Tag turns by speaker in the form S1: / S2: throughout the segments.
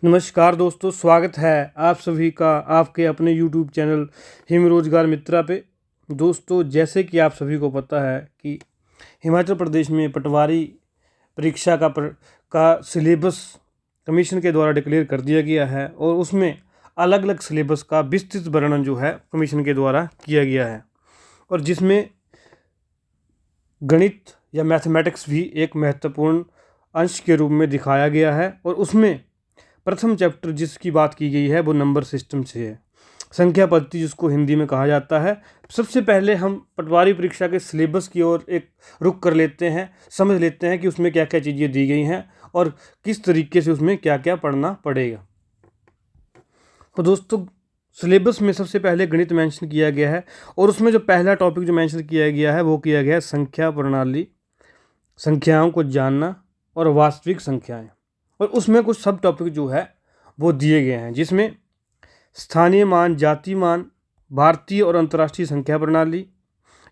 S1: नमस्कार दोस्तों, स्वागत है आप सभी का आपके अपने YouTube चैनल हिम रोजगार मित्रा पे। दोस्तों, जैसे कि आप सभी को पता है कि हिमाचल प्रदेश में पटवारी परीक्षा का सिलेबस कमीशन के द्वारा डिक्लेयर कर दिया गया है और उसमें अलग अलग सिलेबस का विस्तृत वर्णन जो है कमीशन के द्वारा किया गया है और जिसमें गणित या मैथमेटिक्स भी एक महत्वपूर्ण अंश के रूप में दिखाया गया है। और उसमें प्रथम चैप्टर जिसकी बात की गई है वो नंबर सिस्टम से है, संख्या पद्धति जिसको हिंदी में कहा जाता है। सबसे पहले हम पटवारी परीक्षा के सिलेबस की ओर एक रुख कर लेते हैं, समझ लेते हैं कि उसमें क्या क्या चीज़ें दी गई हैं और किस तरीके से उसमें क्या क्या पढ़ना पड़ेगा। तो दोस्तों, सिलेबस में सबसे पहले गणित मेंशन किया गया है और उसमें जो पहला टॉपिक जो मेंशन किया गया है वो किया गया है संख्या प्रणाली, संख्याओं को जानना और वास्तविक संख्याएं। और उसमें कुछ सब टॉपिक जो है वो दिए गए हैं, जिसमें स्थानीय मान, जाति मान, भारतीय और अंतर्राष्ट्रीय संख्या प्रणाली।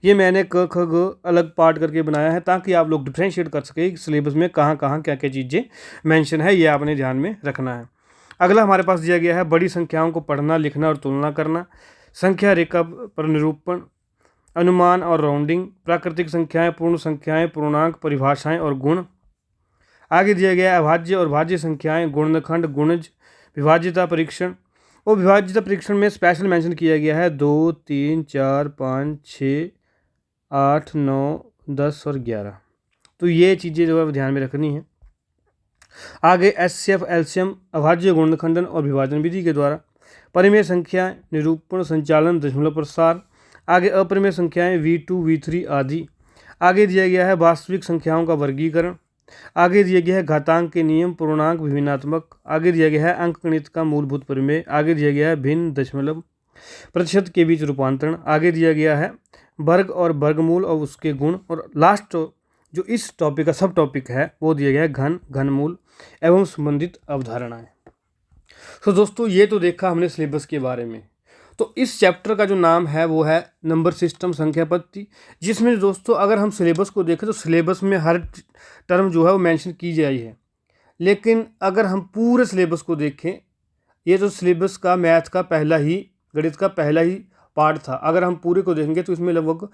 S1: ये मैंने क ख ग अलग पार्ट करके बनाया है ताकि आप लोग डिफ्रेंशिएट कर सके सिलेबस में कहाँ कहाँ क्या क्या चीज़ें मेंशन है, ये आपने ध्यान में रखना है। अगला हमारे पास दिया गया है बड़ी संख्याओं को पढ़ना, लिखना और तुलना करना, संख्या रेखा पर निरूपण, अनुमान और राउंडिंग, प्राकृतिक संख्याएं, पूर्ण संख्याएं, पूर्णांक, परिभाषाएं और गुण। आगे दिया गया है अभाज्य और भाज्य संख्याएं, गुणनखंड, गुणज, विभाज्यता परीक्षण। और विभाज्यता परीक्षण में स्पेशल मेंशन किया गया है 2, 3, 4, 5, 6, 8, 9, 10 और 11। तो ये चीज़ें जो है ध्यान में रखनी है। आगे HCF, LCM, अभाज्य गुणनखंडन और विभाजन विधि के द्वारा, परिमेय संख्याएं, निरूपण, संचालन, दशमलव प्रसार। आगे अपरिमेय संख्याएं V2, V3 आदि। आगे दिया गया है वास्तविक संख्याओं का वर्गीकरण। आगे दिया गया है घातांक के नियम, पूर्णांक, विभिन्नात्मक। आगे दिया गया है अंकगणित का मूलभूत परिमेय। आगे दिया गया है भिन्न, दशमलव, प्रतिशत के बीच रूपांतरण। आगे दिया गया है वर्ग और वर्गमूल और उसके गुण। और लास्ट जो इस टॉपिक का सब टॉपिक है वो दिया गया है घन, घनमूल एवं संबंधित अवधारणाएं। तो दोस्तों, ये तो देखा हमने सिलेबस के बारे में। तो इस चैप्टर का जो नाम है वो है नंबर सिस्टम, संख्या पद्धति, जिसमें दोस्तों अगर हम सिलेबस को देखें तो सिलेबस में हर टर्म जो है वो मेंशन की जाई है। लेकिन अगर हम पूरे सिलेबस को देखें, ये जो सिलेबस का मैथ का पहला ही, गणित का पहला ही पार्ट था, अगर हम पूरे को देखेंगे तो इसमें लगभग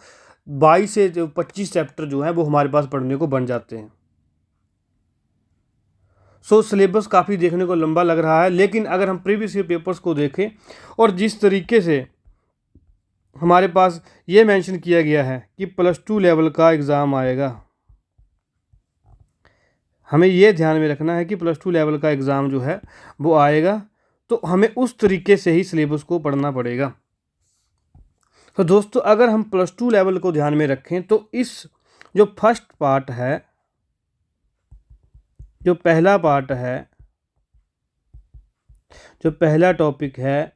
S1: 22 से 25 चैप्टर जो है वो हमारे पास पढ़ने को बन जाते हैं। सिलेबस काफ़ी देखने को लंबा लग रहा है, लेकिन अगर हम प्रीवियस ईयर पेपर्स को देखें और जिस तरीके से हमारे पास ये मेंशन किया गया है कि +2 लेवल का एग्ज़ाम आएगा, हमें ये ध्यान में रखना है कि +2 लेवल का एग्ज़ाम जो है वो आएगा, तो हमें उस तरीके से ही सिलेबस को पढ़ना पड़ेगा। तो दोस्तों, अगर हम +2 लेवल को ध्यान में रखें तो इस जो फर्स्ट पार्ट है, जो पहला पार्ट है, जो पहला टॉपिक है,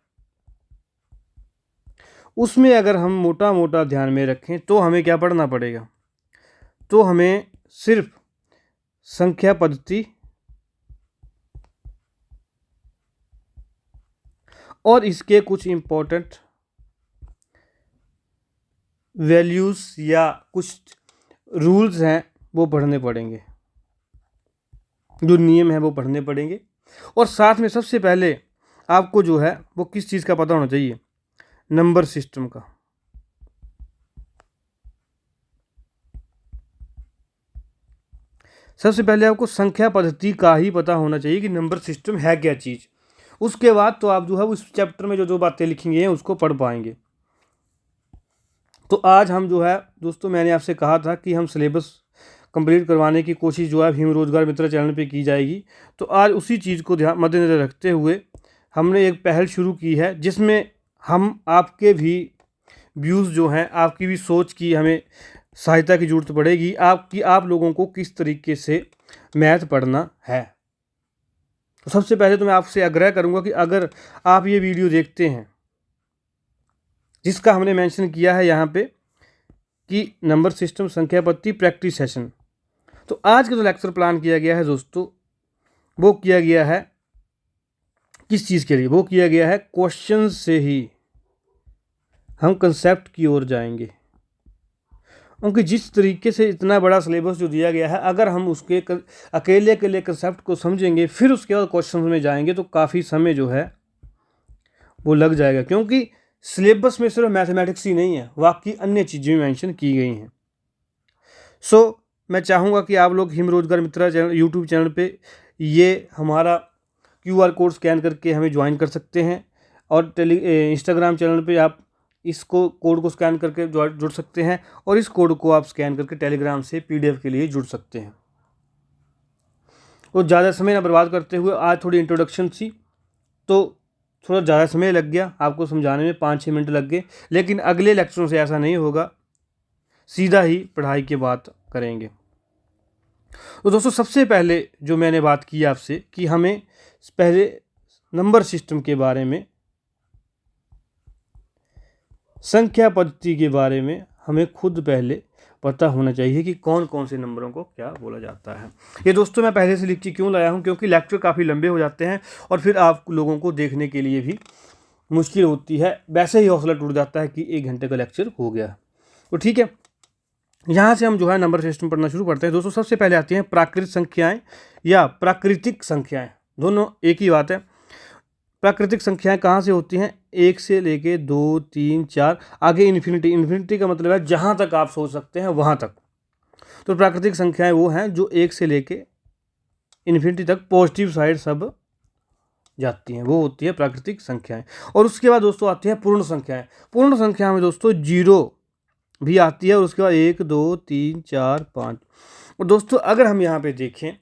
S1: उसमें अगर हम मोटा मोटा ध्यान में रखें तो हमें क्या पढ़ना पड़ेगा? तो हमें सिर्फ संख्या पद्धति और इसके कुछ इम्पोर्टेंट वैल्यूज़ या कुछ रूल्स हैं वो पढ़ने पड़ेंगे, जो नियम है वो पढ़ने पड़ेंगे। और साथ में सबसे पहले आपको जो है वो किस चीज़ का पता होना चाहिए? नंबर सिस्टम का। सबसे पहले आपको संख्या पद्धति का ही पता होना चाहिए कि नंबर सिस्टम है क्या चीज़। उसके बाद तो आप जो है उस चैप्टर में जो जो बातें लिखी गई हैं उसको पढ़ पाएंगे। तो आज हम जो है दोस्तों, मैंने आपसे कहा था कि हम सिलेबस कंप्लीट करवाने की कोशिश जो है हिम रोजगार मित्र चैनल पे की जाएगी। तो आज उसी चीज़ को ध्यान मद्देनज़र रखते हुए हमने एक पहल शुरू की है, जिसमें हम आपके भी व्यूज़ जो हैं, आपकी भी सोच की हमें सहायता की ज़रूरत पड़ेगी, आप लोगों को किस तरीके से मैथ पढ़ना है। तो सबसे पहले तो मैं आपसे आग्रह करूँगा कि अगर आप ये वीडियो देखते हैं जिसका हमने मेंशन किया है यहाँ पे कि नंबर सिस्टम, संख्या पद्धति, प्रैक्टिस सेशन, तो आज का जो लेक्चर प्लान किया गया है दोस्तों, वो किया गया है किस चीज़ के लिए? वो किया गया है क्वेश्चन से ही हम कंसेप्ट की ओर जाएंगे। क्योंकि जिस तरीके से इतना बड़ा सिलेबस जो दिया गया है, अगर हम उसके अकेले अकेले कंसेप्ट को समझेंगे फिर उसके बाद क्वेश्चन में जाएंगे तो काफ़ी समय जो है वो लग जाएगा, क्योंकि सिलेबस में सिर्फ मैथमेटिक्स ही नहीं है, बाकी अन्य चीज़ें भी मेंशन की गई हैं। मैं चाहूँगा कि आप लोग हिम रोजगार मित्रा चैनल यूट्यूब चैनल पे ये हमारा QR कोड स्कैन करके हमें ज्वाइन कर सकते हैं, और इंस्टाग्राम चैनल पे आप इसको कोड को स्कैन करके जुड़ सकते हैं, और इस कोड को आप स्कैन करके टेलीग्राम से PDF के लिए जुड़ सकते हैं। तो ज़्यादा समय ना बर्बाद करते हुए, आज थोड़ी इंट्रोडक्शन थी तो थोड़ा ज़्यादा समय लग गया आपको समझाने में, 5-6 मिनट लग गए, लेकिन अगले लेक्चरों से ऐसा नहीं होगा, सीधा ही पढ़ाई की बात करेंगे। तो दोस्तों सबसे पहले जो मैंने बात की आपसे कि हमें पहले नंबर सिस्टम के बारे में, संख्या पद्धति के बारे में हमें खुद पहले पता होना चाहिए कि कौन कौन से नंबरों को क्या बोला जाता है। ये दोस्तों मैं पहले से लिख के क्यों लाया हूँ, क्योंकि लेक्चर काफ़ी लंबे हो जाते हैं और फिर आप लोगों को देखने के लिए भी मुश्किल होती है, वैसे ही हौसला टूट जाता है कि 1 घंटे का लेक्चर हो गया। तो ठीक है, यहाँ से हम जो है नंबर सिस्टम पढ़ना शुरू करते हैं। दोस्तों सबसे पहले आती हैं प्राकृतिक संख्याएं या प्राकृतिक संख्याएं, दोनों एक ही बात है। प्राकृतिक संख्याएं कहाँ से होती हैं? 1 से लेके 2, 3, 4 आगे इन्फिनिटी। इन्फिनिटी का मतलब है जहाँ तक आप सोच सकते हैं वहाँ तक। तो प्राकृतिक संख्याएं वो हैं जो 1 से लेके इन्फिनिटी तक पॉजिटिव साइड सब जाती हैं, वो होती है प्राकृतिक संख्याएं। और उसके बाद दोस्तों आती है पूर्ण संख्याएं। पूर्ण संख्या में दोस्तों 0 भी आती है, और उसके बाद 1, 2, 3, 4, 5। और दोस्तों अगर हम यहाँ पे देखें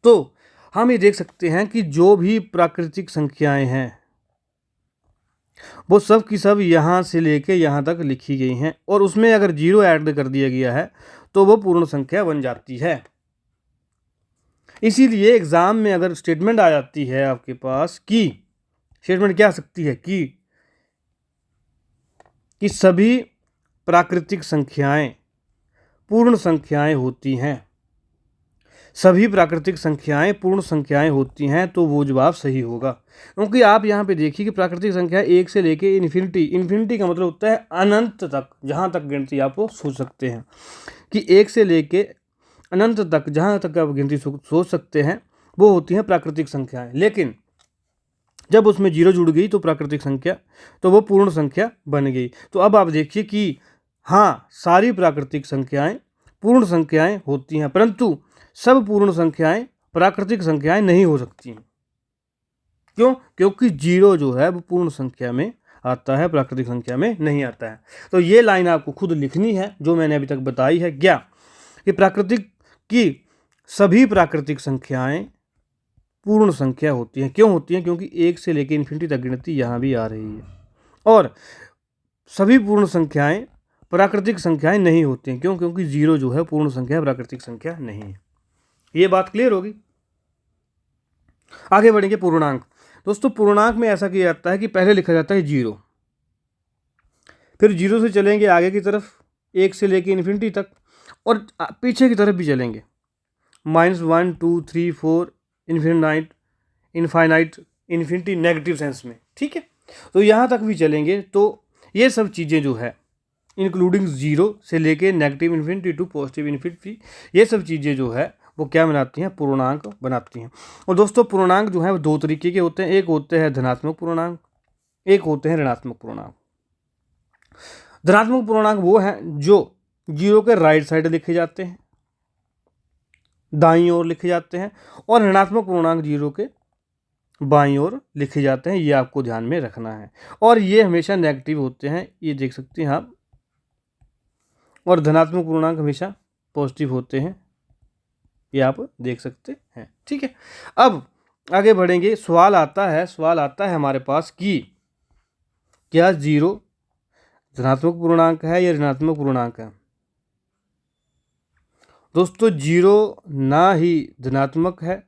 S1: तो हम ये देख सकते हैं कि जो भी प्राकृतिक संख्याएं हैं वो सब की सब यहाँ से लेके यहाँ तक लिखी गई हैं, और उसमें अगर 0 ऐड कर दिया गया है तो वो पूर्ण संख्या बन जाती है। इसीलिए एग्जाम में अगर स्टेटमेंट आ जाती है आपके पास कि स्टेटमेंट क्या आ सकती है कि सभी प्राकृतिक संख्याएं पूर्ण संख्याएं होती हैं, सभी प्राकृतिक संख्याएं पूर्ण संख्याएं होती हैं, तो वो जवाब सही होगा। क्योंकि आप यहाँ पे देखिए कि प्राकृतिक संख्या 1 से लेके इन्फिनिटी, इन्फिनिटी का मतलब होता है अनंत तक, जहाँ तक गिनती आप सोच सकते हैं कि 1 से लेके अनंत तक जहाँ तक आप गिनती सोच सकते हैं वो होती हैं प्राकृतिक संख्याएं। लेकिन जब उसमें 0 जुड़ गई तो प्राकृतिक संख्या, तो वो पूर्ण संख्या बन गई। तो अब आप देखिए कि हाँ, सारी प्राकृतिक संख्याएं पूर्ण संख्याएं होती हैं, परंतु सब पूर्ण संख्याएं प्राकृतिक संख्याएं नहीं हो सकती। क्यों? क्योंकि 0 जो है वो पूर्ण संख्या में आता है, प्राकृतिक संख्या में नहीं आता है। तो ये लाइन आपको खुद लिखनी है जो मैंने अभी तक बताई है, क्या कि प्राकृतिक की सभी प्राकृतिक संख्याएं पूर्ण संख्या होती हैं। क्यों होती हैं? क्योंकि 1 से लेकर इन्फिनिटी तक गिनती यहाँ भी आ रही है, और सभी पूर्ण संख्याएं प्राकृतिक संख्याएं नहीं होती हैं। क्यों? क्योंकि 0 जो है पूर्ण संख्या, प्राकृतिक संख्या नहीं है। ये बात क्लियर होगी। आगे बढ़ेंगे पूर्णांक। दोस्तों पूर्णांक में ऐसा किया जाता है कि पहले लिखा जाता है 0, फिर 0 से चलेंगे आगे की तरफ 1 से लेकर इन्फिनिटी तक, और पीछे की तरफ भी चलेंगे -1, 2, 3, 4 इनफाइनाइट, इन्फिनिटी नेगेटिव सेंस में। ठीक है, तो यहाँ तक भी चलेंगे। तो ये सब चीज़ें जो है इंक्लूडिंग 0 से लेके negative infinity to positive infinity, ये सब चीज़ें जो है वो क्या बनाती हैं? पूर्णांक बनाती हैं। और दोस्तों पूर्णांक जो है वो 2 तरीके के होते हैं, एक होते हैं धनात्मक पूर्णांक, एक होते हैं ऋणात्मक पूर्णांक। धनात्मक पूर्णांक वो हैं जो 0 के राइट साइड लिखे जाते हैं, दाईं ओर लिखे जाते हैं, और ऋणात्मक पूर्णांक 0 के बाईं ओर लिखे जाते हैं। ये आपको ध्यान में रखना है, और ये हमेशा नेगेटिव होते हैं, ये देख सकते हैं आप, और धनात्मक पूर्णांक हमेशा पॉजिटिव होते हैं, ये आप देख सकते हैं। ठीक है, अब आगे बढ़ेंगे। सवाल आता है हमारे पास कि क्या 0 धनात्मक पूर्णांक है या ऋणात्मक पूर्णांक है? दोस्तों 0 ना ही धनात्मक है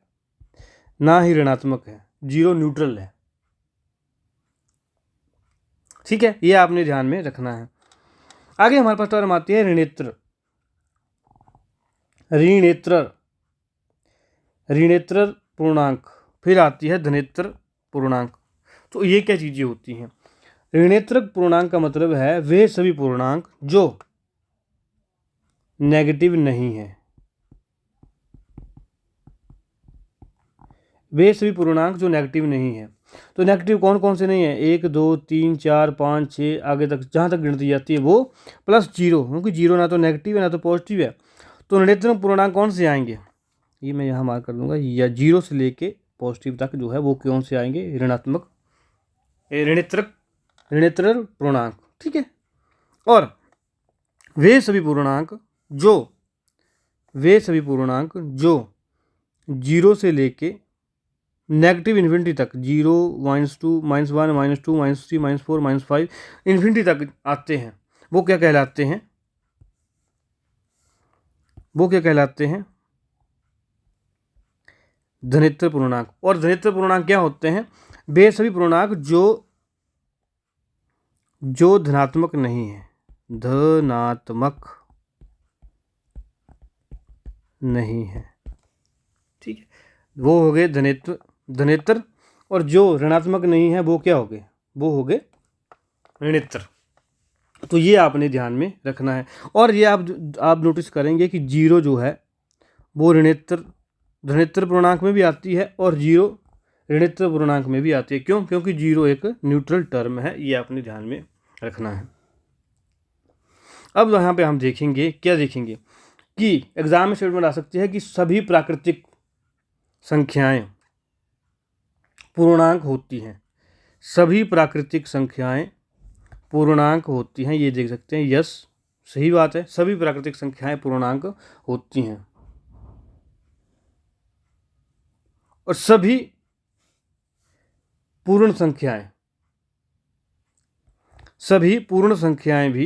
S1: ना ही ऋणात्मक है, 0 न्यूट्रल है। ठीक है, ये आपने ध्यान में रखना है। आगे हमारे पास टर्म आती है ऋणेत्र। ऋणेत्र पूर्णांक, फिर आती है धनेत्र पूर्णांक। तो ये क्या चीज़ें होती हैं? ऋणेत्र पूर्णांक का मतलब है वे सभी पूर्णांक जो नेगेटिव नहीं है। वे सभी पूर्णांक जो नेगेटिव नहीं है। तो नेगेटिव कौन कौन से नहीं है? 1 2 3 4 5 6 आगे तक जहाँ तक गिनती जाती है वो प्लस जीरो, क्योंकि जीरो ना तो नेगेटिव है ना तो पॉजिटिव है। तो ऋणात्मक पूर्णांक कौन से आएंगे? ये मैं यहाँ मार्क कर दूंगा, या जीरो से लेके पॉजिटिव तक जो है वो कौन से आएंगे? ऋणात्मक ऋणोत्तर पूर्णांक। ठीक है। और वे सभी पूर्णांक जो जीरो से लेके नेगेटिव इन्फिनिटी तक, 0 -2 -1 -2 -3 -4 -5 इन्फिनिटी तक आते हैं, वो क्या कहलाते हैं? धनेत्र पूर्णांक। और धनेत्र पूर्णांक क्या होते हैं? वे सभी पूर्णांक जो धनात्मक नहीं है, धनात्मक नहीं है। ठीक है, वो हो गए धनेत्र। और जो ऋणात्मक नहीं है वो क्या हो गए? वो हो गए ऋणेत्र। तो ये आपने ध्यान में रखना है। और ये आप नोटिस करेंगे कि जीरो जो है वो धनेत्र पूर्णांक में भी आती है और जीरो ऋणेत्र पूर्णांक में भी आती है। क्यों? क्योंकि जीरो एक न्यूट्रल टर्म है। ये आपने ध्यान में रखना है। अब यहाँ पे हम देखेंगे, क्या देखेंगे कि एग्जाम में स्टेटमेंट आ सकती है कि सभी प्राकृतिक संख्याएं पूर्णांक होती हैं। सभी प्राकृतिक संख्याएं पूर्णांक होती हैं। ये देख सकते हैं, यस सही बात है, सभी प्राकृतिक संख्याएं पूर्णांक होती हैं। और सभी पूर्ण संख्याएं भी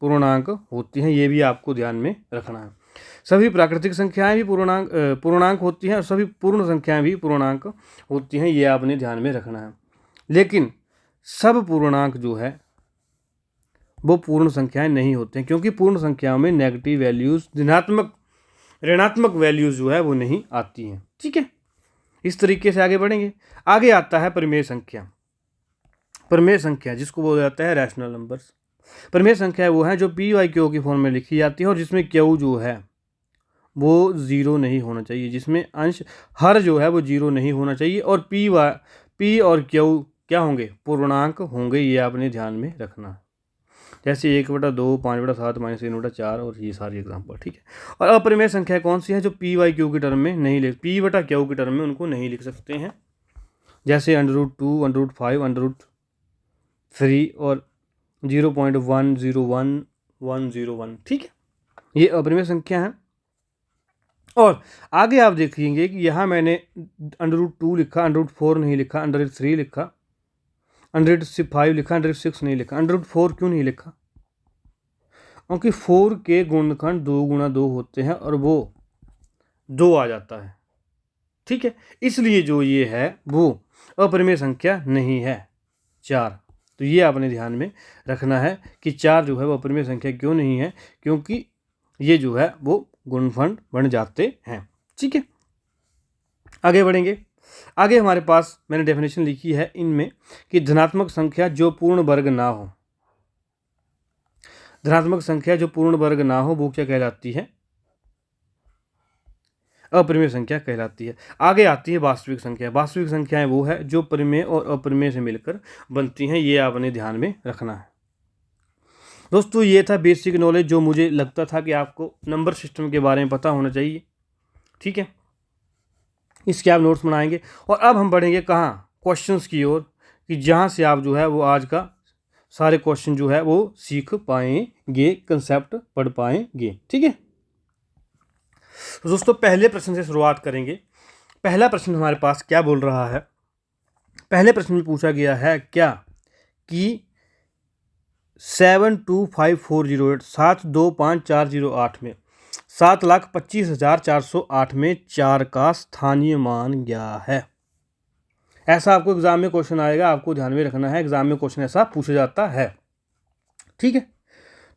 S1: पूर्णांक होती हैं। ये भी आपको ध्यान में रखना है। सभी प्राकृतिक संख्याएं भी पूर्णांक होती हैं और सभी पूर्ण संख्याएं भी पूर्णांक होती हैं। ये आपने ध्यान में रखना है। लेकिन सब पूर्णांक जो है वो पूर्ण संख्याएं नहीं होते हैं, क्योंकि पूर्ण संख्याओं में नेगेटिव वैल्यूज, ऋणात्मक वैल्यूज जो है वो नहीं आती हैं। ठीक है, इस तरीके से आगे बढ़ेंगे। आगे आता है परिमेय संख्या, जिसको बोला जाता है रैशनल नंबर्स। परिमेय संख्या वो है जो पी वाई क्यू की फॉर्म में लिखी जाती है और जिसमें क्यू जो है वो जीरो नहीं होना चाहिए, जिसमें अंश हर जो है वो जीरो नहीं होना चाहिए। और पी और क्यू क्या होंगे? पूर्णांक होंगे। ये आपने ध्यान में रखना है। जैसे 1/2, 5/7, -3/4 और ये सारी एग्जाम्पल। ठीक है। और अपरिमेय संख्या कौन सी है? जो पी वाई क्यू की टर्म में नहीं लिख, पी बटा क्यू की टर्म में उनको नहीं लिख सकते हैं। जैसे √2, √5, √3 और 0.101101। ठीक है, ये अपरिमेय संख्या है। और आगे आप देखेंगे कि यहाँ मैंने √2 लिखा, √4 नहीं लिखा, √3 लिखा, √5 लिखा, √6 नहीं लिखा। √4 क्यों नहीं लिखा? क्योंकि 4 के गुणनखंड 2 × 2 होते हैं और वो 2 आ जाता है। ठीक है, इसलिए जो ये है वो अपरिमेय संख्या नहीं है। 4, तो ये आपने ध्यान में रखना है कि 4 जो है वो अपरिमेय संख्या क्यों नहीं है? क्योंकि ये जो है वो गुणनखंड बन जाते हैं। ठीक है, आगे बढ़ेंगे। आगे हमारे पास मैंने डेफिनेशन लिखी है इनमें कि धनात्मक संख्या जो पूर्ण वर्ग ना हो, धनात्मक संख्या जो पूर्ण वर्ग ना हो वो क्या कहलाती है? अपरिमेय संख्या कहलाती है। आगे आती है वास्तविक संख्या। वास्तविक संख्याएं वो है जो परिमेय और अपरिमेय से मिलकर बनती हैं। ये आपने ध्यान में रखना है। दोस्तों, ये था बेसिक नॉलेज जो मुझे लगता था कि आपको नंबर सिस्टम के बारे में पता होना चाहिए। ठीक है, इसके आप नोट्स बनाएंगे। और अब हम बढ़ेंगे कहाँ? क्वेश्चंस की ओर, कि जहाँ से आप जो है वो आज का सारे क्वेश्चन जो है वो सीख पाएंगे, कंसेप्ट पढ़ पाएंगे। ठीक है, तो दोस्तों पहले प्रश्न से शुरुआत करेंगे। पहला प्रश्न हमारे पास क्या बोल रहा है? पहले प्रश्न में पूछा गया है क्या कि 725,408 725,408 में 7,25,408 में 4 का स्थानीय मान क्या है? ऐसा आपको एग्जाम में क्वेश्चन आएगा, आपको ध्यान में रखना है। एग्जाम में क्वेश्चन ऐसा पूछा जाता है। ठीक है,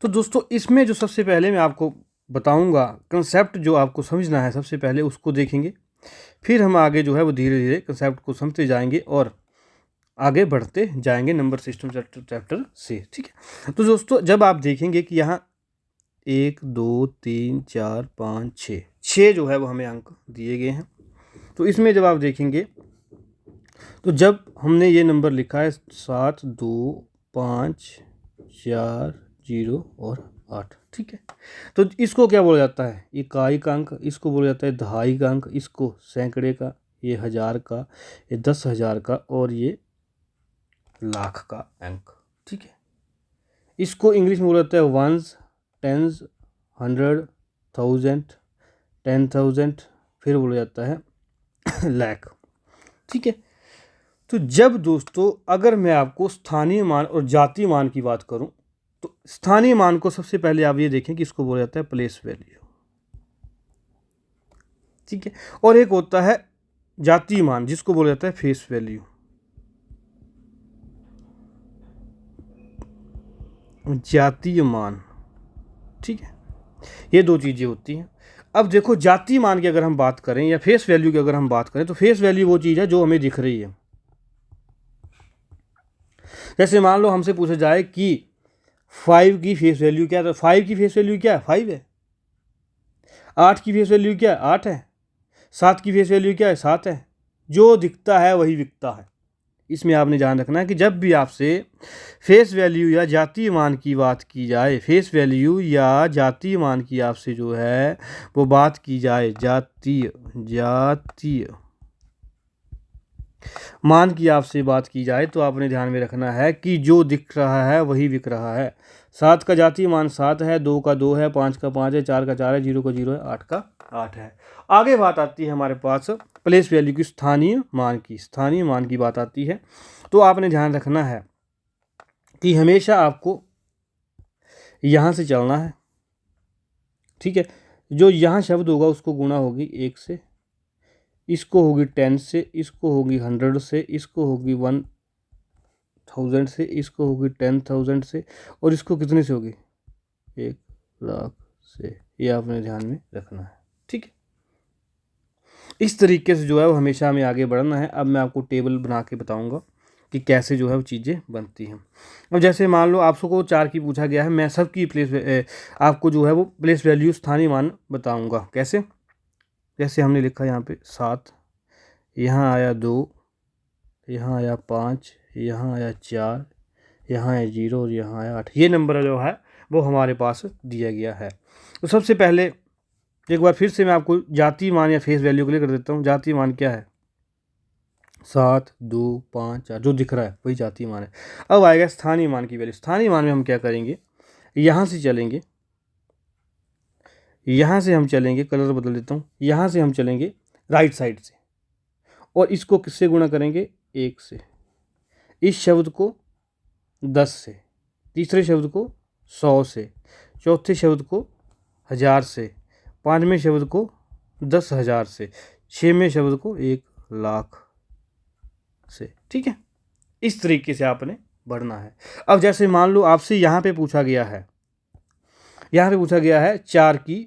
S1: तो दोस्तों इसमें जो सबसे पहले मैं आपको बताऊंगा कंसेप्ट जो आपको समझना है, सबसे पहले उसको देखेंगे। फिर हम आगे जो है वो धीरे धीरे कंसेप्ट को समझते जाएंगे और आगे बढ़ते जाएंगे नंबर सिस्टम चैप्टर से। ठीक है, तो दोस्तों जब आप देखेंगे कि यहाँ 1 2 3 4 5 6 6 जो है वो हमें अंक दिए गए हैं। तो इसमें जब आप देखेंगे तो जब हमने ये नंबर लिखा है 7 2 5 4 0 और 8, ठीक है, तो इसको क्या बोला जाता है? इकाई का अंक, इसको बोला जाता है दहाई का अंक, इसको सैकड़े का, ये हज़ार का, ये 10,000 का, और ये लाख का अंक, ठीक है। इसको इंग्लिश में बोला जाता है वंस, टेंस, 100, 1000, 10,000, फिर बोला जाता है लाख, ठीक है। तो जब दोस्तों अगर मैं आपको स्थानीय मान और जातीय मान की बात करूं, तो स्थानीय मान को सबसे पहले आप ये देखें कि इसको बोला जाता है प्लेस वैल्यू, ठीक है, और एक होता है जातीय मान जिसको बोला जाता है फेस वैल्यू। जातीय मान, ठीक है, ये दो चीज़ें होती हैं। अब देखो जातीय मान की अगर हम बात करें या फेस वैल्यू की अगर हम बात करें, तो फेस वैल्यू वो चीज़ है जो हमें दिख रही है। जैसे मान लो हमसे पूछा जाए कि 5 की फेस वैल्यू क्या है, तो 5 की फेस वैल्यू क्या है? 5 है। 8 की फेस वैल्यू क्या है? 8 है। 7 की फेस वैल्यू क्या है? 7 है। जो दिखता है वही बिकता है। इसमें आपने ध्यान रखना है कि जब भी आपसे फेस वैल्यू या जातीय मान की बात की जाए, फेस वैल्यू या जातीय मान की आपसे जो है वो बात की जाए, जातीय मान की आपसे बात की जाए, तो आपने ध्यान में रखना है कि जो दिख रहा है वही बिक रहा है। 7 का जातीय मान 7 है, 2 का 2 है, 5 का 5 है, 4 का 4 है, 0 का 0 है, 8 का 8 है। आगे बात आती है हमारे पास प्लेस वैल्यू की, स्थानीय मान की बात आती है। तो आपने ध्यान रखना है कि हमेशा आपको यहाँ से चलना है, ठीक है। जो यहाँ शब्द होगा उसको गुणा होगी 1 से, इसको होगी 10 से, इसको होगी 100 से, इसको होगी 1000 से, इसको होगी 10,000 से, और इसको कितने से होगी? 1,00,000 से। ये आपने ध्यान में रखना है, ठीक है। इस तरीके से जो है वो हमेशा हमें आगे बढ़ना है। अब मैं आपको टेबल बना के बताऊंगा कि कैसे जो है वो चीज़ें बनती हैं। अब जैसे मान लो आपको 4 की पूछा गया है, मैं सबकी आपको जो है वो प्लेस वैल्यू स्थानीय मान बताऊंगा। कैसे? जैसे हमने लिखा यहाँ पे 7, यहाँ आया 2, यहाँ आया 5, यहाँ आया 4, यहाँ आया 0 और यहाँ आया 8। ये नंबर जो है वो हमारे पास दिया गया है। तो सबसे पहले एक बार फिर से मैं आपको जातीय मान या फेस वैल्यू के लिए कर देता हूँ। जातीय मान क्या है? 7 2 5 4, जो दिख रहा है वही जातीय मान है। अब आएगा स्थानीय मान की वैल्यू। स्थानीय मान में हम क्या करेंगे? यहाँ से चलेंगे, यहाँ से हम चलेंगे, कलर बदल देता हूँ, यहाँ से हम चलेंगे राइट साइड से, और इसको किससे गुणा करेंगे? 1 से। इस शब्द को 10 से, तीसरे शब्द को 100 से, चौथे शब्द को 1000 से, पाँचवें शब्द को 10,000 से, छवें शब्द को 1,00,000 से, ठीक है। इस तरीके से आपने बढ़ना है। अब जैसे मान लो आपसे यहाँ पे पूछा गया है, 4 की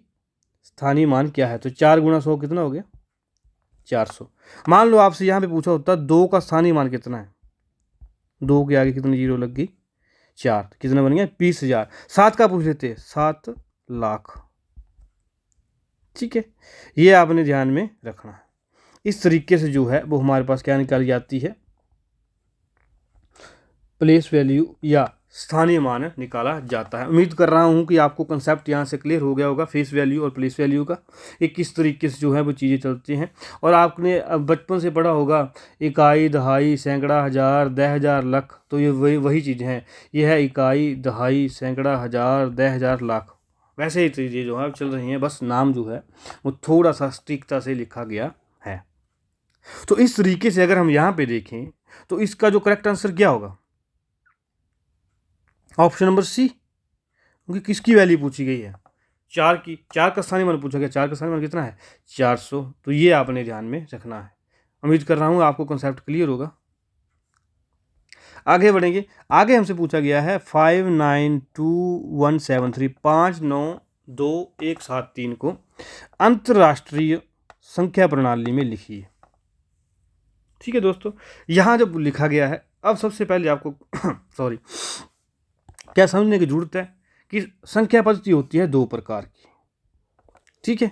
S1: स्थानीय मान क्या है, तो 4 गुणा 100 कितना हो गया? 400। मान लो आपसे यहाँ पे पूछा होता 2 का स्थानीय मान कितना है, 2 के आगे कितनी जीरो लग गई? 4, कितना बन गया? 20,000। 7 का पूछ लेते, 7,00,000, ठीक है। ये आपने ध्यान में रखना है। इस तरीके से जो है वो हमारे पास क्या निकाली जाती है? प्लेस वैल्यू या स्थानीय मान निकाला जाता है। उम्मीद कर रहा हूँ कि आपको कंसेप्ट यहाँ से क्लियर हो गया होगा, फेस वैल्यू और प्लेस वैल्यू का, ये किस तरीके से जो है वो चीज़ें चलती हैं। और आपने बचपन से पढ़ा होगा इकाई, दहाई, सैकड़ा, हज़ार, 10,000, लाख, तो ये वही चीज़ें हैं। ये है इकाई, दहाई, सैकड़ा, हज़ार, 10,000, लाख। वैसे ही चीज़ें जो है चल रही हैं, बस नाम जो है वो थोड़ा सा सटीकता से लिखा गया है। तो इस तरीके से अगर हम यहाँ पे देखें तो इसका जो करेक्ट आंसर क्या होगा? ऑप्शन नंबर सी, क्योंकि किसकी वैल्यू पूछी गई है? 4 की। 4 का स्थानीय मान पूछा गया। 4 का स्थानीय मान कितना है? 400। तो ये आपने ध्यान में रखना है। उम्मीद कर रहा हूँ आपको कंसेप्ट क्लियर होगा। आगे बढ़ेंगे। आगे हमसे पूछा गया है 592173, 592173 को अंतर्राष्ट्रीय संख्या प्रणाली में लिखिए। ठीक है दोस्तों, यहाँ जब लिखा गया है, अब सबसे पहले आपको सॉरी क्या समझने की जरूरत है कि संख्या पद्धति होती है दो प्रकार की, ठीक है।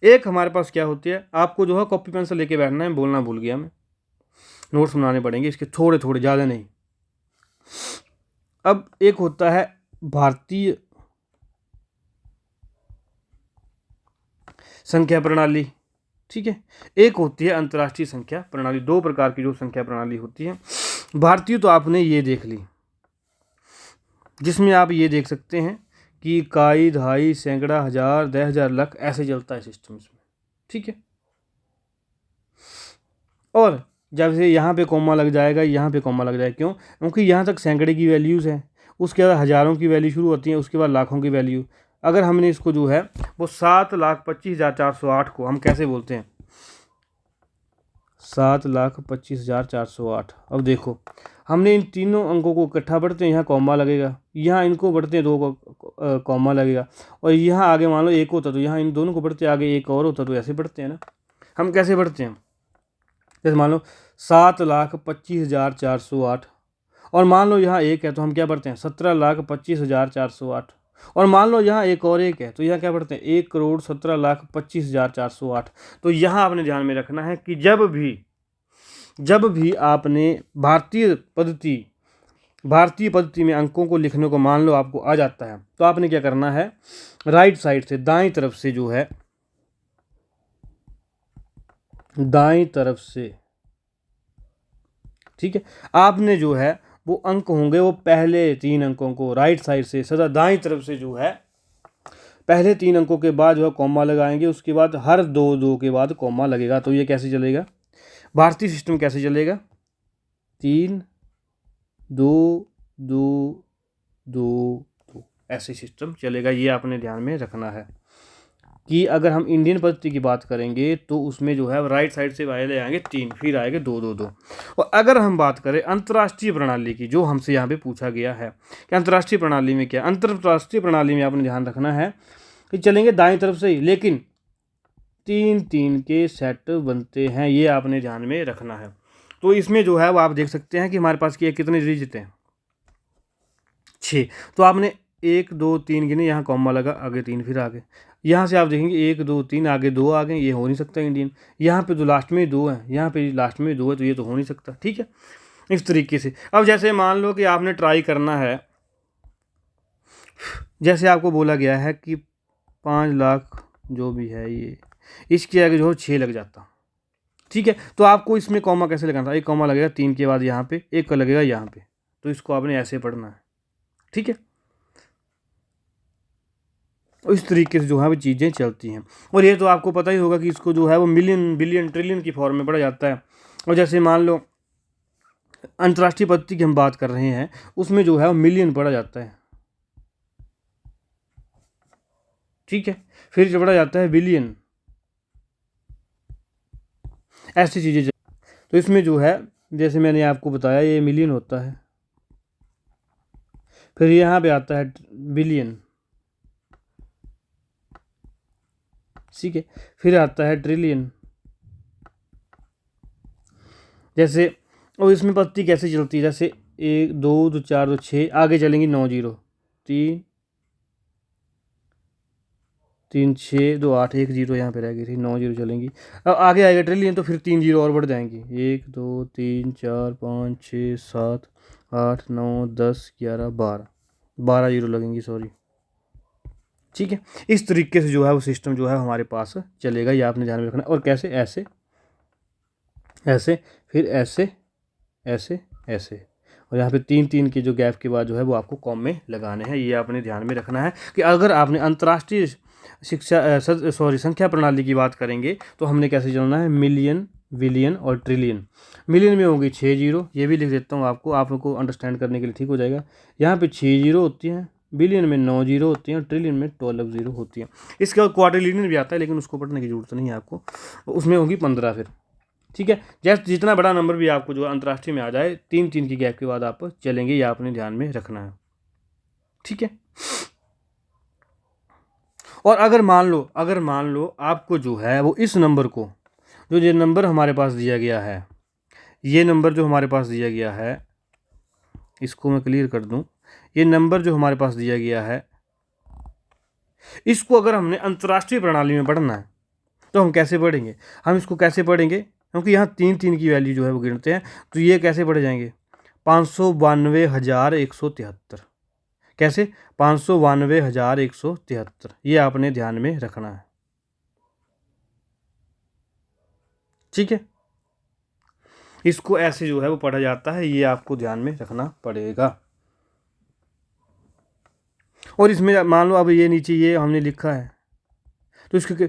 S1: एक हमारे पास क्या होती है, आपको जो है कॉपी पेंसिल लेके बैठना है, बोलना भूल गया मैं, नोट्स बनाने पड़ेंगे इसके थोड़े थोड़े, ज़्यादा नहीं। अब एक होता है भारतीय संख्या प्रणाली, ठीक है, एक होती है अंतर्राष्ट्रीय संख्या प्रणाली। दो प्रकार की जो संख्या प्रणाली होती है। भारतीय तो आपने ये देख ली, जिसमें आप ये देख सकते हैं कि इकाई, दहाई, सैकड़ा, हजार, 10,000, लाख ऐसे चलता है सिस्टम इसमें, ठीक है। और जब से यहाँ पे कॉमा लग जाएगा, यहाँ पे कॉमा लग जाएगा, क्यों? क्योंकि यहाँ तक सैकड़े की वैल्यूज़ हैं, उसके बाद हज़ारों की वैल्यू शुरू होती है, उसके बाद लाखों की वैल्यू। अगर हमने इसको जो है वो 7,25,408 को हम कैसे बोलते हैं? 7,25,408। अब देखो, हमने इन तीनों अंकों को इकट्ठा पढ़ते हैं, यहाँ कॉमा लगेगा, यहाँ इनको पढ़ते हैं दो को कॉमा लगेगा, और यहाँ आगे मान लो एक होता तो यहाँ इन दोनों को पढ़ते आगे एक और होता, तो ऐसे पढ़ते हैं ना। हम कैसे पढ़ते हैं? जैसे मान लो 7,25,408, और मान लो यहाँ एक है तो हम क्या पढ़ते हैं? 17,25,408। और मान लो यहाँ एक और एक है तो यहाँ क्या पढ़ते हैं? 1,17,25,408। तो यहाँ आपने ध्यान में रखना है कि जब भी आपने भारतीय पद्धति में अंकों को लिखने को मान लो आपको आ जाता है, तो आपने क्या करना है? राइट साइड से, दाईं तरफ से जो है, दाईं तरफ से, ठीक है, आपने जो है वो अंक होंगे, वो पहले 3 अंकों को राइट साइड से सदा दाईं तरफ से जो है, पहले 3 अंकों के बाद जो है कॉमा लगाएंगे, उसके बाद हर दो के बाद कॉमा लगेगा। तो ये कैसे चलेगा? भारतीय सिस्टम कैसे चलेगा? 3 2 2 2 2 ऐसे सिस्टम चलेगा। ये आपने ध्यान में रखना है कि अगर हम इंडियन पद्धति की बात करेंगे तो उसमें जो है राइट साइड से पहले आएंगे 3, फिर आएंगे 2 2 2। और अगर हम बात करें अंतर्राष्ट्रीय प्रणाली की, जो हमसे यहाँ पे पूछा गया है कि अंतर्राष्ट्रीय प्रणाली में क्या, अंतर्राष्ट्रीय प्रणाली में आपने ध्यान रखना है कि चलेंगे दाएं तरफ से ही, लेकिन 3 के सेट बनते हैं, ये आपने ध्यान में रखना है। तो इसमें जो है वो आप देख सकते हैं कि हमारे पास कितने डिजिट हैं? 6। तो आपने 1 2 3 गिने, यहाँ कॉमा लगा, आगे 3, फिर आगे। यहाँ से आप देखेंगे 1 2 3, आगे 2 आ गए, ये हो नहीं सकता इंडियन। यहाँ पे तो लास्ट में 2 है, यहाँ पे लास्ट में 2 है, तो ये तो हो नहीं सकता, ठीक है। इस तरीके से अब जैसे मान लो कि आपने ट्राई करना है, जैसे आपको बोला गया है कि 5 लाख जो भी है ये, इसके आगे जो 6 लग जाता, ठीक है। तो आपको इसमें कॉमा कैसे लगाना था? एक कॉमा लगेगा 3 के बाद यहाँ पे, एक का लगेगा यहाँ पे, तो इसको आपने ऐसे पढ़ना है, ठीक है। इस तरीके से जो है वो चीज़ें चलती हैं। और ये तो आपको पता ही होगा कि इसको जो है वो मिलियन, बिलियन, ट्रिलियन की फॉर्म में पढ़ा जाता है। और जैसे मान लो अंतर्राष्ट्रीय पद्धति की हम बात कर रहे हैं, उसमें जो है वो मिलियन पढ़ा जाता है, ठीक है। फिर पढ़ा जाता है बिलियन, ऐसी चीज़ें। तो इसमें जो है जैसे मैंने आपको बताया ये मिलियन होता है, फिर यहाँ पे आता है बिलियन, ठीक है, फिर आता है ट्रिलियन। जैसे और इसमें पद्धति कैसे चलती है? जैसे 1 2 2 4 2 6, आगे चलेंगी 9 0 3 3 6 2 8, 1 0 यहाँ पे रह गई थी, 9 0 चलेंगी। अब आगे आएगा ट्रिलियन, तो फिर 3 0 और बढ़ जाएंगी, 1 2 3 4 5 6 7 8 9 10 11 12 0 लगेंगी, सॉरी, ठीक है। इस तरीके से जो है वो सिस्टम जो है हमारे पास चलेगा, ये आपने ध्यान में रखना। और कैसे? ऐसे ऐसे, फिर ऐसे ऐसे ऐसे, और यहाँ पे 3 के जो गैप के बाद जो है वो आपको कॉम में लगाने हैं। ये आपने ध्यान में रखना है कि अगर आपने अंतर्राष्ट्रीय संख्या प्रणाली की बात करेंगे तो हमने कैसे चलना है? मिलियन, बिलियन और ट्रिलियन। मिलियन में होगी 6 0, ये भी लिख देता हूँ आपको अंडरस्टैंड करने के लिए ठीक हो जाएगा। यहाँ पे 6 0 होती हैं, बिलियन में 9 0 होती हैं, और ट्रिलियन में 12 0 होती हैं। इसके बाद क्वाड्रिलियन भी आता है, लेकिन उसको पढ़ने की जरूरत नहीं है आपको, उसमें होगी 15 फिर, ठीक है। जैसे जितना बड़ा नंबर भी आपको जो अंतर्राष्ट्रीय में आ जाए, 3 की गैप के बाद आप चलेंगे, ये आपने ध्यान में रखना है, ठीक है। और अगर मान लो आपको जो है वो इस नंबर को, जो ये नंबर हमारे पास दिया गया है, ये नंबर जो हमारे पास दिया गया है, इसको मैं क्लियर कर दूं, ये नंबर जो हमारे पास दिया गया है, इसको अगर हमने अंतर्राष्ट्रीय प्रणाली में पढ़ना है तो हम कैसे पढ़ेंगे? हम इसको कैसे पढ़ेंगे, क्योंकि यहाँ 3 की वैल्यू जो है वो गिनते हैं, तो ये कैसे पढ़े जाएंगे? 592,173। कैसे? 592,173। ये आपने ध्यान में रखना है, ठीक है। इसको ऐसे जो है वो पढ़ा जाता है, ये आपको ध्यान में रखना पड़ेगा। और इसमें मान लो अब ये नीचे ये हमने लिखा है, तो इसके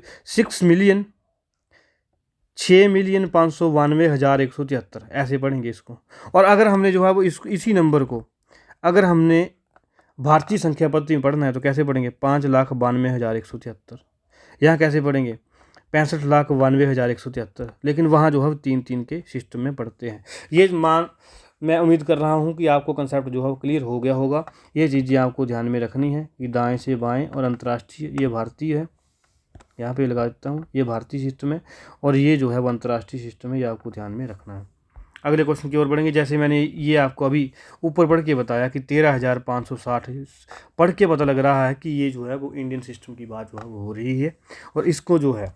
S1: 6,592,173 ऐसे पढ़ेंगे इसको। और अगर हमने जो है वो इसको इसी नंबर को अगर हमने भारतीय संख्या पद्धति में पढ़ना है तो कैसे पढ़ेंगे? 5,92,173। यहाँ कैसे पढ़ेंगे? 65,92,173। लेकिन वहाँ जो है 3 के सिस्टम में पढ़ते हैं। ये मैं उम्मीद कर रहा हूँ कि आपको कंसेप्ट जो है वो क्लियर हो गया होगा। ये चीज़ें आपको ध्यान में रखनी है कि दाएं से बाएं और अंतर्राष्ट्रीय, ये भारतीय है, यहाँ पे लगा देता हूँ, ये भारतीय सिस्टम है, और ये जो है वो अंतर्राष्ट्रीय सिस्टम है, ये आपको ध्यान में रखना है। अगले क्वेश्चन की ओर बढ़ेंगे। जैसे मैंने ये आपको अभी ऊपर पढ़ के बताया कि 13,560 पढ़ के पता लग रहा है कि ये जो है वो इंडियन सिस्टम की बात जो है वो हो रही है। और इसको जो है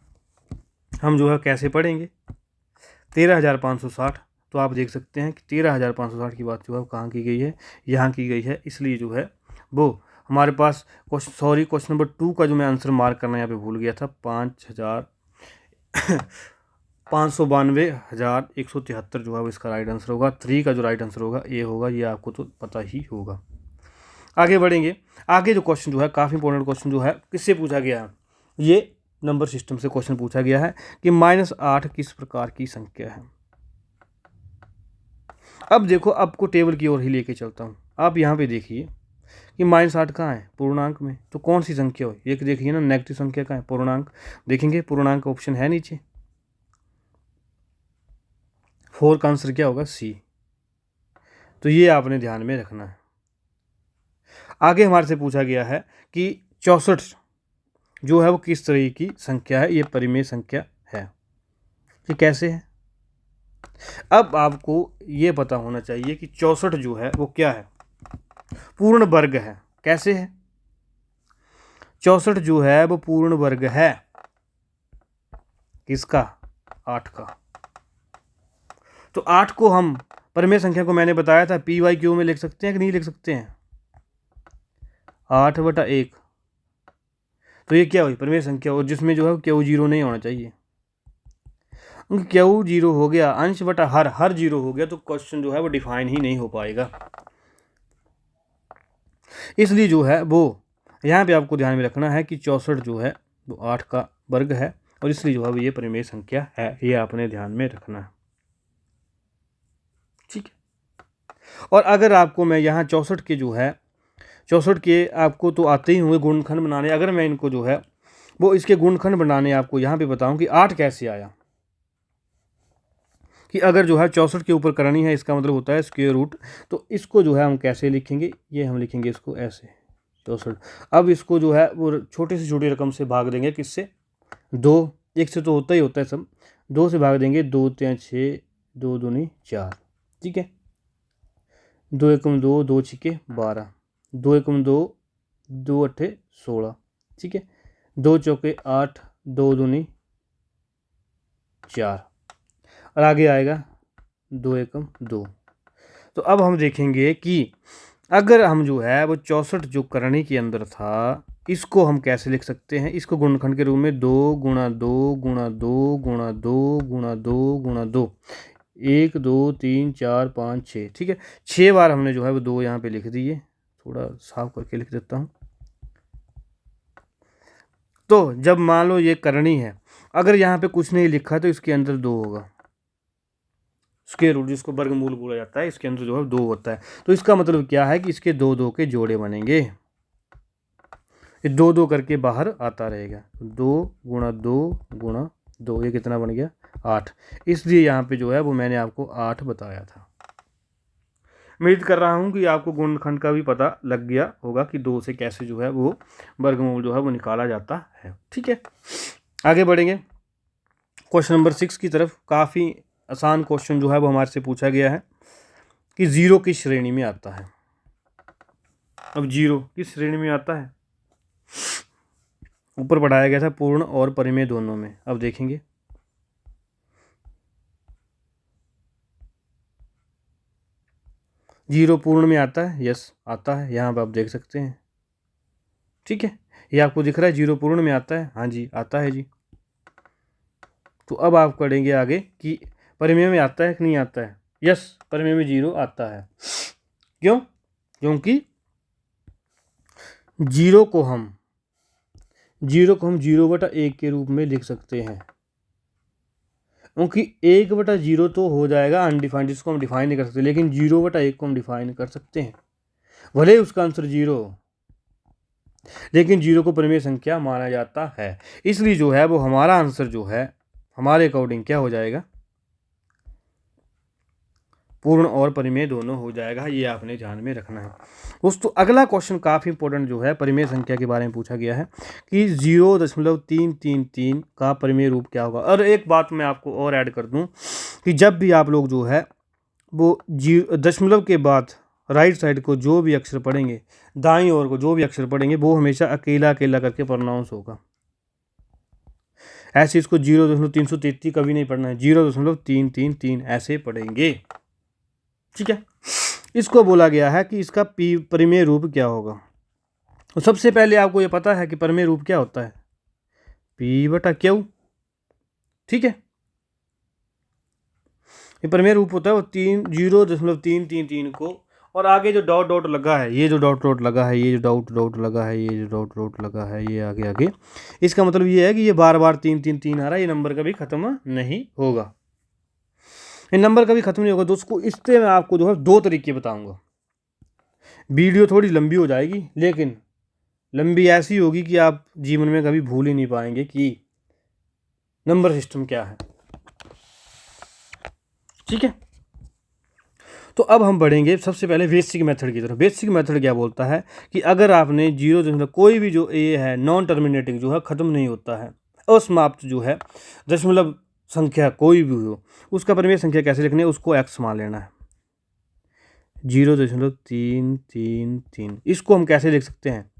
S1: हम जो है कैसे पढ़ेंगे? 13,560, तो आप देख सकते हैं कि 13,560 की बात जो है कहाँ की गई है? यहाँ की गई है। इसलिए जो है वो हमारे पास क्वेश्चन नंबर 2 का जो मैं आंसर मार्क करना यहाँ पे भूल गया था, 5,592,173 जो है वो इसका राइट आंसर होगा। 3 का जो राइट आंसर होगा ये होगा, ये आपको तो पता ही होगा। आगे बढ़ेंगे। आगे जो क्वेश्चन जो है काफ़ी इंपॉर्टेंट क्वेश्चन जो है किससे पूछा गया है? ये नंबर सिस्टम से क्वेश्चन पूछा गया है कि -8 किस प्रकार की संख्या है। अब देखो, आपको टेबल की ओर ही लेके चलता हूँ। आप यहाँ पे देखिए कि -8 कहाँ है? पूर्णांक में। तो कौन सी संख्या हो? एक देखिए ना, नेगेटिव संख्या कहाँ है? पूर्णांक। देखेंगे पूर्णांक ऑप्शन है नीचे, 4 का आंसर क्या होगा? सी। तो ये आपने ध्यान में रखना है। आगे हमारे से पूछा गया है कि 64 जो है वो किस तरह की संख्या है? ये परिमेय संख्या है। ये कैसे है? अब आपको ये पता होना चाहिए कि 64 जो है वो क्या है? पूर्ण वर्ग है। कैसे है? 64 जो है वो पूर्ण वर्ग है। किसका? 8 का। तो 8 को हम परिमेय संख्या को मैंने बताया था PYQ में लिख सकते हैं कि नहीं लिख सकते हैं? 8/1। तो ये क्या हुई? परिमेय संख्या, और जिसमें जो है क्यू 0 नहीं होना चाहिए। क्यू 0 हो गया, अंश बटा हर 0 हो गया, तो क्वेश्चन जो है वो डिफाइन ही नहीं हो पाएगा। इसलिए जो है वो यहाँ पे आपको ध्यान में रखना है कि 64 जो है वो 8 का वर्ग है, और इसलिए जो है वो ये परिमेय संख्या है। ये आपने ध्यान में रखना है, ठीक है। और अगर आपको मैं यहाँ 64 के जो है 64 के आपको तो आते ही होंगे गुणनखंड बनाने। अगर मैं इनको जो है वो इसके गुणनखंड बनाने आपको यहाँ पे बताऊँ कि 8 कैसे आया, कि अगर जो है 64 के ऊपर करनी है, इसका मतलब होता है स्क्वायर रूट। तो इसको जो है हम कैसे लिखेंगे? ये हम लिखेंगे इसको ऐसे, 64। अब इसको जो है वो छोटे से छोटी रकम से भाग देंगे। किससे? 2। 1 से तो होता ही होता है सब। 2 से भाग देंगे, 2 3 6, 2 दूनी 4, ठीक है। 2 एकम 2, 2 छिके 12, 2 एकम 2, 2 अट्ठे 16, ठीक है। 2 चौके 8, 2 दूनी 4, और आगे आएगा 2 एकम 2। तो अब हम देखेंगे कि अगर हम जो है वो 64 जो करनी के अंदर था, इसको हम कैसे लिख सकते हैं? इसको गुणनखंड के रूप में 2 गुणा 2 गुणा 2 गुणा 2 गुणा 2 गुणा 2, 1 2 3 4 5 6, ठीक है। 6 बार हमने जो है वो 2 यहाँ पे लिख दिए। थोड़ा साफ करके लिख देता हूँ। तो जब मान लो ये करनी है, अगर यहाँ पे कुछ नहीं लिखा तो इसके अंदर 2 होगा। स्क्वायर रूट जिसको वर्गमूल बोला जाता है, इसके अंदर जो है 2 होता है। तो इसका मतलब क्या है कि इसके 2 के जोड़े बनेंगे। ये 2 करके बाहर आता रहेगा। 2 गुणा 2 गुणा 2, ये कितना बन गया? 8। इसलिए यहाँ पे जो है वो मैंने आपको 8 बताया था। उम्मीद कर रहा हूँ कि आपको गुणनखंड का भी पता लग गया होगा कि 2 से कैसे जो है वो वर्गमूल जो है वो निकाला जाता है, ठीक है। आगे बढ़ेंगे क्वेश्चन नंबर 6 की तरफ। काफ़ी आसान क्वेश्चन जो है वो हमारे से पूछा गया है कि 0 किस श्रेणी में आता है। अब जीरो किस श्रेणी में आता है? ऊपर पढ़ाया गया था पूर्ण और परिमेय दोनों में। अब देखेंगे जीरो पूर्ण में आता है, यस आता है, यहाँ पर आप देख सकते हैं। ठीक है, ये आपको दिख रहा है जीरो पूर्ण में आता है, हाँ जी आता है जी। तो अब आप पढ़ेंगे आगे कि परिमेय में आता है कि नहीं आता है। यस, परिमेय में जीरो आता है। क्यों? क्योंकि जीरो को हम 0/1 के रूप में लिख सकते हैं, क्योंकि 1/0 तो हो जाएगा अनडिफाइंड, जिसको हम डिफाइन नहीं कर सकते, लेकिन 0/1 को हम डिफाइन कर सकते हैं, भले ही उसका आंसर जीरो हो, लेकिन जीरो को परिमेय संख्या माना जाता है। इसलिए जो है वो हमारा आंसर जो है हमारे अकॉर्डिंग क्या हो जाएगा, पूर्ण और परिमेय दोनों हो जाएगा। ये आपने ध्यान में रखना है दोस्तों। अगला क्वेश्चन काफ़ी इंपॉर्टेंट जो है परिमेय संख्या के बारे में पूछा गया है कि 0.333 का परिमेय रूप क्या होगा। और एक बात मैं आपको और ऐड कर दूं कि जब भी आप लोग जो है वो दशमलव के बाद राइट साइड को जो भी अक्षर पढ़ेंगे, दाईं ओर को जो भी अक्षर पढ़ेंगे, वो हमेशा अकेला अकेला करके प्रोनाउंस होगा। ऐसे इसको 0.333 कभी नहीं पढ़ना है, 0.333 ऐसे पढ़ेंगे। ठीक है, इसको बोला गया है कि इसका परिमेय रूप क्या होगा। तो सबसे पहले आपको ये पता है कि परिमेय रूप क्या होता है, P/Q। ठीक है, ये परिमेय रूप होता है वो 0.333 को, और आगे जो डॉट डॉट लगा है, ये जो डॉट डॉट लगा है, ये जो डॉट डॉट लगा है, ये जो डॉट डॉट लगा है, ये आगे आगे, इसका मतलब ये है कि ये बार बार 333 आ रहा है, ये नंबर कभी खत्म नहीं होगा, ये नंबर कभी खत्म नहीं होगा दोस्तों। इससे मैं आपको जो है दो तरीके बताऊंगा। वीडियो थोड़ी लंबी हो जाएगी, लेकिन लंबी ऐसी होगी कि आप जीवन में कभी भूल ही नहीं पाएंगे कि नंबर सिस्टम क्या है। ठीक है, तो अब हम बढ़ेंगे सबसे पहले बेसिक मेथड की तरफ। बेसिक मेथड क्या बोलता है कि अगर आपने जीरो दशमलव कोई भी जो ये है नॉन टर्मिनेटिंग जो है ख़त्म नहीं होता है, असमाप्त जो है दशमलव संख्या कोई भी हो, उसका परिमेय संख्या कैसे लिखनी है, उसको एक्स मान लेना है। 0.333 इसको हम कैसे लिख सकते हैं,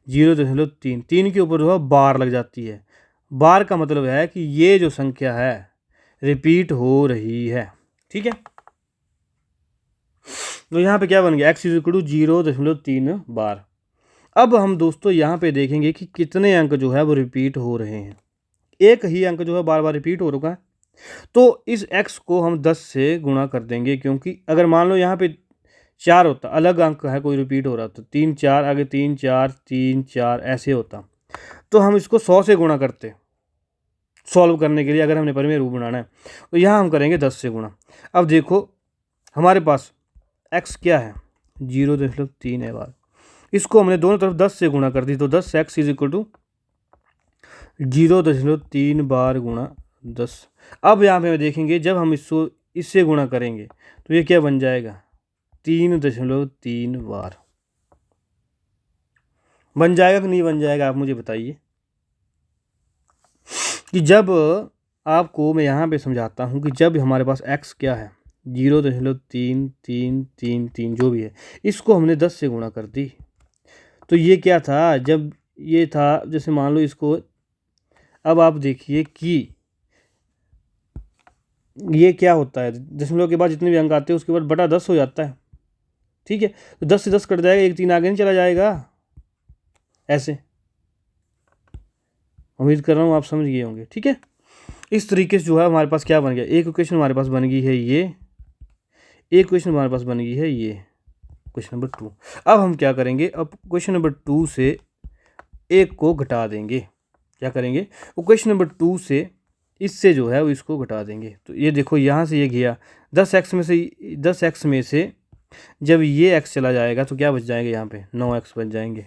S1: 0.3 के ऊपर जो है बार लग जाती है। बार का मतलब है कि ये जो संख्या है रिपीट हो रही है। ठीक है, तो यहाँ पे क्या बन गया, x = 0.3 बार। अब हम दोस्तों यहाँ पे देखेंगे कि कितने अंक जो है वो रिपीट हो रहे हैं। एक ही अंक जो है बार बार रिपीट हो रहा है, तो इस x को हम 10 से गुणा कर देंगे, क्योंकि अगर मान लो यहाँ पे 4 होता, अलग अंक है कोई रिपीट हो रहा, तो 3 4 आगे 3 4 3 4 ऐसे होता, तो हम इसको 100 से गुणा करते सॉल्व करने के लिए। अगर हमने परिमेय रूप बनाना है तो यहाँ हम करेंगे 10 से गुणा। अब देखो हमारे पास x क्या है, 0.3 है बार, इसको हमने दोनों तरफ 10 से गुणा कर दी, तो 10x = 0.3 बार गुणा 10। अब यहाँ पे देखेंगे जब हम इसको इससे गुणा करेंगे तो ये क्या बन जाएगा, 3.3 बार। बन जाएगा कि नहीं बन जाएगा, आप मुझे बताइए। कि जब आपको मैं यहाँ पे समझाता हूँ कि जब हमारे पास x क्या है 0.3333 जो भी है, इसको हमने 10 से गुणा कर दी, तो ये क्या था, जब ये था जैसे मान लो इसको, अब आप देखिए कि ये क्या होता है, दशमलव के बाद जितने भी अंक आते हैं उसके बाद बटा 10 हो जाता है। ठीक है, तो 10 से 10 कट जाएगा, एक 3 आगे नहीं चला जाएगा, ऐसे। उम्मीद कर रहा हूँ आप समझ गए होंगे। ठीक है, इस तरीके से जो है हमारे पास क्या बन गया, एक इक्वेशन हमारे पास बन गई है ये, एक क्वेश्चन हमारे पास बन गई है ये, क्वेश्चन नंबर 2। अब हम क्या करेंगे, अब क्वेश्चन नंबर 2 से एक को घटा देंगे। क्या करेंगे, वो क्वेश्चन नंबर 2 से इससे जो है वो इसको घटा देंगे। तो ये देखो यहाँ से ये गया 10x में से जब ये x चला जाएगा तो क्या बच जाएंगे, यहाँ पे 9x बच जाएंगे,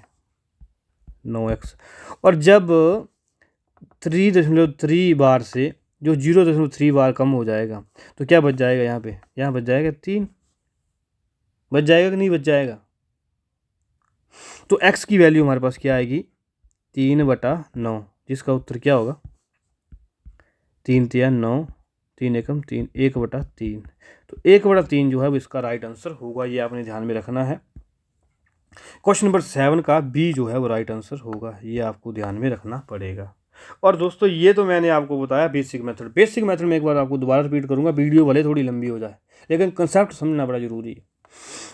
S1: 9x। और जब 3.3 बार से जो 0.3 बार कम हो जाएगा तो क्या बच जाएगा, यहाँ पे यहाँ बच जाएगा 3। बच जाएगा कि नहीं बच जाएगा। तो x की वैल्यू हमारे पास क्या आएगी, 3/9, जिसका उत्तर क्या होगा, 3 3 9, 3 एकम 3, 1/3। तो 1/3 जो है वो इसका राइट आंसर होगा, ये आपने ध्यान में रखना है। क्वेश्चन नंबर 7 का बी जो है वो राइट आंसर होगा, ये आपको ध्यान में रखना पड़ेगा। और दोस्तों ये तो मैंने आपको बताया बेसिक मेथड। बेसिक मेथड में एक बार आपको दोबारा रिपीट करूंगा, वीडियो भले थोड़ी लंबी हो जाए लेकिन कंसेप्ट समझना बड़ा ज़रूरी है।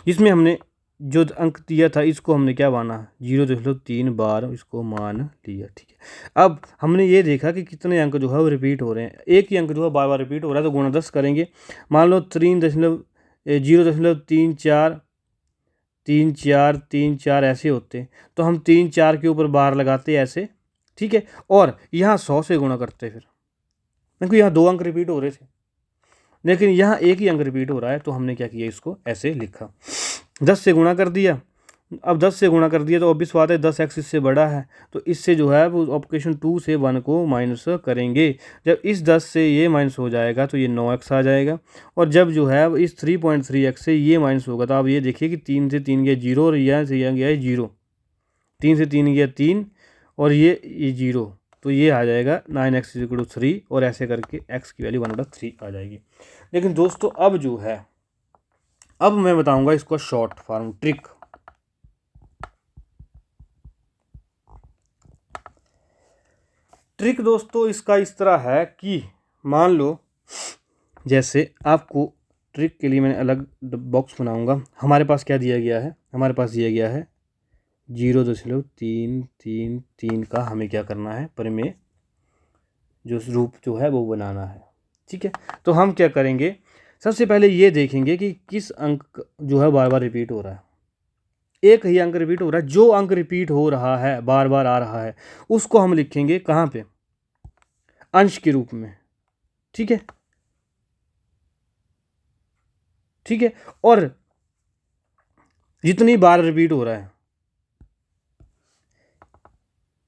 S1: इसमें हमने जो अंक दिया था इसको हमने क्या माना, 0.3 बार इसको मान लिया, ठीक है। अब हमने ये देखा कि कितने अंक जो है वो रिपीट हो रहे हैं, एक ही अंक जो है बार बार रिपीट हो रहा है तो गुणा 10 करेंगे। मान लो 0.34 ऐसे होते हैं तो हम 3 4 के ऊपर बार लगाते ऐसे, ठीक है, और यहाँ 100 से गुणा करते फिर, क्योंकि यहाँ 2 अंक रिपीट हो रहे थे लेकिन यहाँ एक ही अंक रिपीट हो रहा है तो हमने क्या किया, इसको ऐसे लिखा, 10 से गुणा कर दिया। अब 10 से गुणा कर दिया तो ऑब्वियस बात है 10x इससे बड़ा है तो इससे जो है वो ऑप्शन 2 से 1 को माइनस करेंगे। जब इस 10 से ये माइनस हो जाएगा तो ये 9x आ जाएगा, और जब जो है इस 3.3x से ये माइनस होगा तो आप ये देखिए कि 3 से 3 गया 0 और यहाँ से यहाँ गया है 0, 3 से 3 गया 3 और ये 0, तो ये आ जाएगा 9x = 3 और ऐसे करके x की वैल्यू 1/3 आ जाएगी। लेकिन दोस्तों अब जो है, अब मैं बताऊंगा इसको शॉर्ट फॉर्म ट्रिक। ट्रिक दोस्तों इसका इस तरह है कि मान लो जैसे आपको ट्रिक के लिए मैंने अलग बॉक्स बनाऊंगा। हमारे पास क्या दिया गया है, हमारे पास दिया गया है 0.333 का हमें क्या करना है, परिमेय जो रूप जो है वो बनाना है, ठीक है। तो हम क्या करेंगे, सबसे पहले ये देखेंगे कि किस अंक जो है बार बार रिपीट हो रहा है। एक ही अंक रिपीट हो रहा है, जो अंक रिपीट हो रहा है बार बार आ रहा है उसको हम लिखेंगे कहाँ पे, अंश के रूप में, ठीक है, ठीक है। और जितनी बार रिपीट हो रहा है,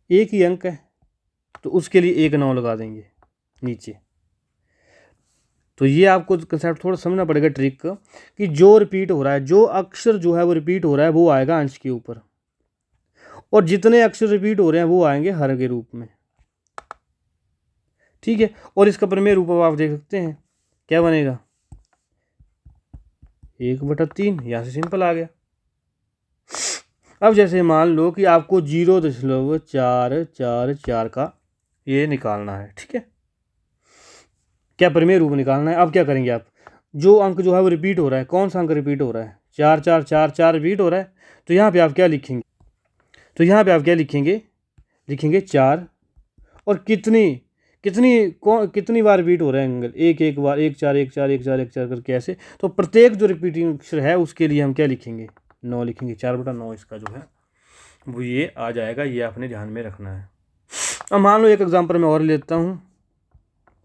S1: एक ही अंक है तो उसके लिए 1 9 लगा देंगे नीचे। तो ये आपको कंसेप्ट थोड़ा समझना पड़ेगा ट्रिक का, कि जो रिपीट हो रहा है, जो अक्षर जो है वो रिपीट हो रहा है वो आएगा अंश के ऊपर, और जितने अक्षर रिपीट हो रहे हैं वो आएंगे हर के रूप में, ठीक है। और इसका प्रमेय रूप आप देख सकते हैं क्या बनेगा, 1/3, यहाँ से सिंपल आ गया। अब जैसे मान लो कि आपको 0.444 का ये निकालना है, ठीक है, क्या प्रमेय रूप निकालना है। अब क्या करेंगे आप, जो अंक जो है वो रिपीट हो रहा है, कौन सा अंक रिपीट हो रहा है, 4444 रिपीट हो रहा है, तो यहाँ पे आप क्या लिखेंगे, तो यहाँ पे आप क्या लिखेंगे, लिखेंगे 4, और कितनी बार रिपीट हो रहा है एंगल, एक बार, 1 4 1 4 1 4 1 4 करके ऐसे। तो प्रत्येक जो रिपीटिंग अक्षर है उसके लिए हम क्या लिखेंगे, 9 लिखेंगे, 4/9 इसका जो है वो ये आ जाएगा, ये आपने ध्यान में रखना है। अब मान लो एक एग्जाम्पल मैं और लेता हूँ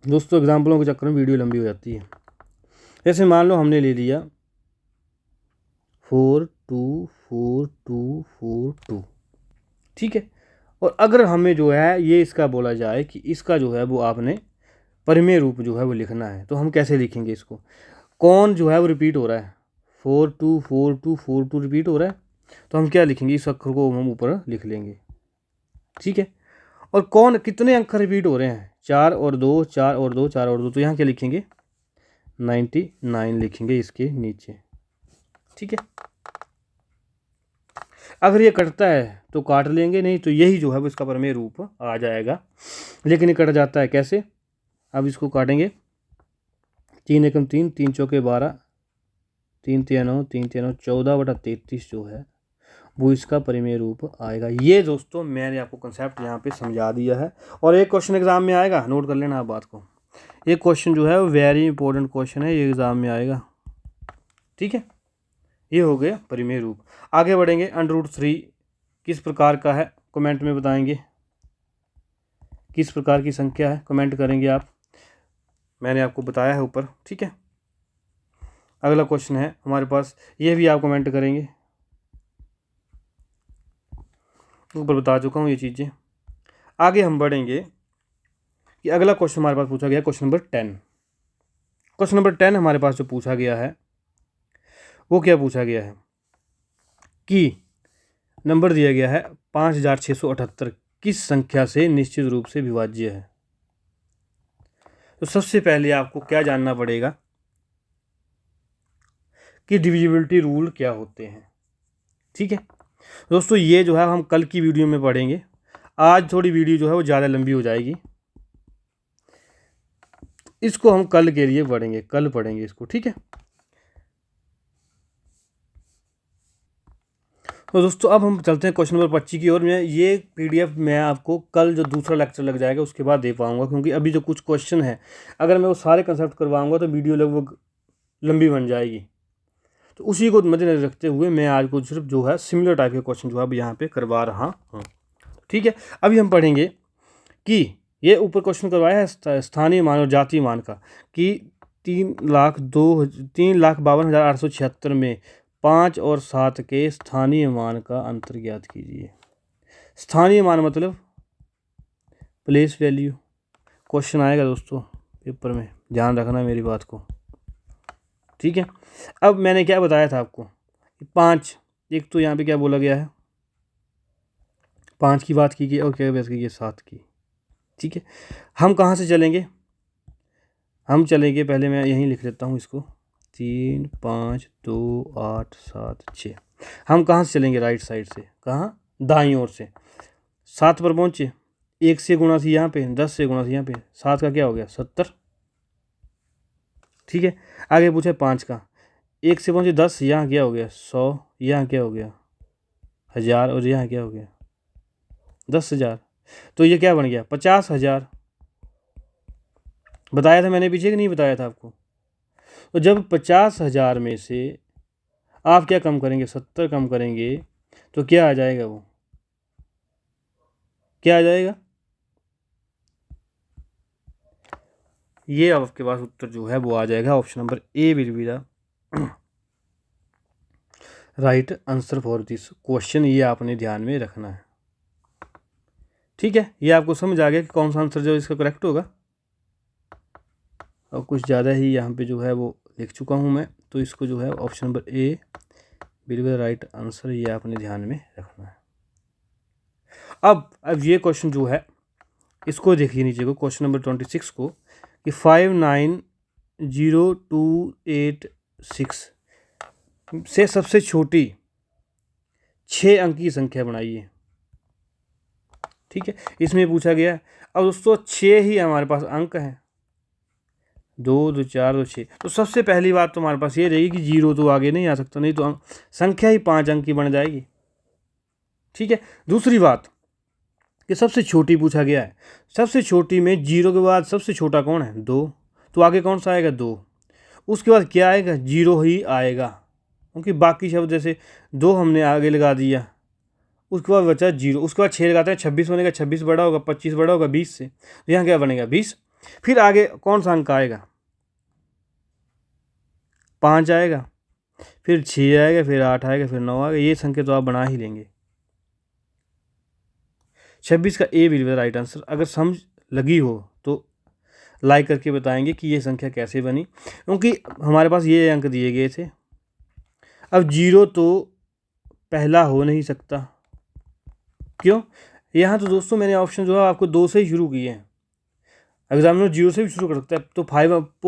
S1: दोस्तों, एग्जाम्पलों के चक्कर में वीडियो लंबी हो जाती है। जैसे मान लो हमने ले लिया 4 2 4 2 4 2, ठीक है। और अगर हमें जो है ये इसका बोला जाए कि इसका जो है वो आपने परिमेय रूप जो है वो लिखना है, तो हम कैसे लिखेंगे इसको, कौन जो है वो रिपीट हो रहा है, 4 2 4 2 4 2 रिपीट हो रहा है, तो हम क्या लिखेंगे, इस अक्षर को हम ऊपर लिख लेंगे, ठीक है। और कौन कितने अंक रिपीट हो रहे हैं, 4 और 2 4 और 2 4 और 2, तो यहाँ क्या लिखेंगे, 99 लिखेंगे इसके नीचे, ठीक है। अगर ये कटता है तो काट लेंगे, नहीं तो यही जो है वो इसका प्रमेय रूप आ जाएगा। लेकिन ये कट जाता है कैसे, अब इसको काटेंगे, 3 एकम 3, 3 चौके 12, 3 3 9, 3 3 9, 14/33 जो है वो इसका परिमेय रूप आएगा। ये दोस्तों मैंने आपको कंसेप्ट यहाँ पे समझा दिया है। और एक क्वेश्चन एग्जाम में आएगा, नोट कर लेना आप बात को, एक क्वेश्चन जो है वो वेरी इंपॉर्टेंट क्वेश्चन है, ये एग्जाम में आएगा, ठीक है। ये हो गया परिमेय रूप। आगे बढ़ेंगे, √3 किस प्रकार का है, कमेंट में बताएंगे, किस प्रकार की संख्या है, कमेंट करेंगे आप, मैंने आपको बताया है ऊपर, ठीक है। अगला क्वेश्चन है हमारे पास, ये भी आप कमेंट करेंगे, ऊपर बता चुका हूँ ये चीज़ें। आगे हम बढ़ेंगे कि अगला क्वेश्चन हमारे पास पूछा गया, क्वेश्चन नंबर 10। क्वेश्चन नंबर 10 हमारे पास जो पूछा गया है वो क्या पूछा गया है कि नंबर दिया गया है 5678 किस संख्या से निश्चित रूप से विभाज्य है। तो सबसे पहले आपको क्या जानना पड़ेगा कि डिविजिबिलिटी रूल क्या होते हैं, ठीक है। दोस्तों ये जो है हम कल की वीडियो में पढ़ेंगे, आज थोड़ी वीडियो जो है वो ज़्यादा लंबी हो जाएगी, इसको हम कल के लिए पढ़ेंगे, कल पढ़ेंगे इसको, ठीक है। तो दोस्तों अब हम चलते हैं क्वेश्चन नंबर 25 की ओर। मैं ये पीडीएफ मैं आपको कल जो दूसरा लेक्चर लग जाएगा उसके बाद दे पाऊंगा, क्योंकि अभी जो कुछ क्वेश्चन है अगर मैं वो सारे कंसेप्ट करवाऊंगा तो वीडियो लगभग लंबी बन जाएगी। तो उसी को मद्देनजर रखते हुए मैं आज को सिर्फ जो है सिमिलर टाइप के क्वेश्चन जो है अब यहाँ पे करवा रहा हूँ, ठीक है। अभी हम पढ़ेंगे कि ये ऊपर क्वेश्चन करवाया है स्थानीय मान और जातीय मान का, कि 3,52,876 में 5 और 7 के स्थानीय मान का अंतर ज्ञात कीजिए। स्थानीय मान मतलब प्लेस वैल्यू। क्वेश्चन आएगा दोस्तों पेपर में, ध्यान रखना मेरी बात को, ठीक है। अब मैंने क्या बताया था आपको कि 5, एक तो यहाँ पे क्या बोला गया है, 5 की बात की गई और क्या बात की गई, 7 की, ठीक है। हम कहाँ से चलेंगे, हम चलेंगे, पहले मैं यहीं लिख लेता हूँ इसको, 3, 5, 2, 8, 7, 6। हम कहाँ से चलेंगे, राइट साइड से, कहाँ, दाईं ओर से। 7 पर पहुँचे, 1 से गुणा थी यहाँ पे, 10 से गुणा थी यहाँ पे, 7 का क्या हो गया, 70, ठीक है। आगे पूछे 5 का, 1 से पहुँचे 10, यहाँ क्या हो गया 100, यहाँ क्या हो गया 1000, और यहाँ क्या हो गया 10,000, तो ये क्या बन गया 50,000। बताया था मैंने पीछे कि नहीं बताया था आपको। तो जब 50,000 में से आप क्या कम करेंगे, 70 कम करेंगे, तो क्या आ जाएगा, वो क्या आ जाएगा, ये आपके पास उत्तर जो है वो आ जाएगा, option number A will be the right answer for this question. ये आपने ध्यान में रखना है, ठीक है। ये आपको समझ आ गया कि कौन सा आंसर जो इसका करेक्ट होगा। और कुछ ज़्यादा ही यहाँ पे जो है वो लिख चुका हूँ मैं, तो इसको जो है option number A will be the right answer, ये आपने ध्यान में रखना है। अब ये क्वेश्चन जो है इसको देखिए नीचे को, क्वेश्चन नंबर 26 को, कि 590286 से सबसे छोटी 6 अंक की संख्या बनाइए, ठीक है। इसमें पूछा गया है। अब दोस्तों 6 ही हमारे पास अंक हैं, 2, 2, 4, 2, 6। तो सबसे पहली बात तो हमारे पास ये रहेगी कि 0 तो आगे नहीं आ सकता, नहीं तो संख्या ही 5 अंक की बन जाएगी, ठीक है। दूसरी बात कि सबसे छोटी पूछा गया है, सबसे छोटी में 0 के बाद सबसे छोटा कौन है, 2, तो आगे कौन सा आएगा 2, उसके बाद क्या आएगा 0 ही आएगा, क्योंकि बाकी शब्द जैसे 2 हमने आगे लगा दिया, उसके बाद बचा 0, उसके बाद 6 लगाते हैं, 26 बनेगा, 26 बड़ा होगा, 25 बड़ा होगा 20 से, तो यहाँ क्या बनेगा 20। फिर आगे कौन सा अंक आएगा, 5 आएगा, फिर 6 आएगा, फिर 8 आएगा, फिर 9 आएगा, ये संख्या तो आप बना ही लेंगे। 26 का A will be the right answer. अगर समझ लगी हो तो लाइक करके बताएंगे कि ये संख्या कैसे बनी, क्योंकि हमारे पास ये अंक दिए गए थे। अब 0 तो पहला हो नहीं सकता, क्यों, यहाँ तो दोस्तों मैंने ऑप्शन जो है आपको 2 से ही शुरू किए हैं, एग्जामिनर 0 से भी शुरू कर सकता है, तो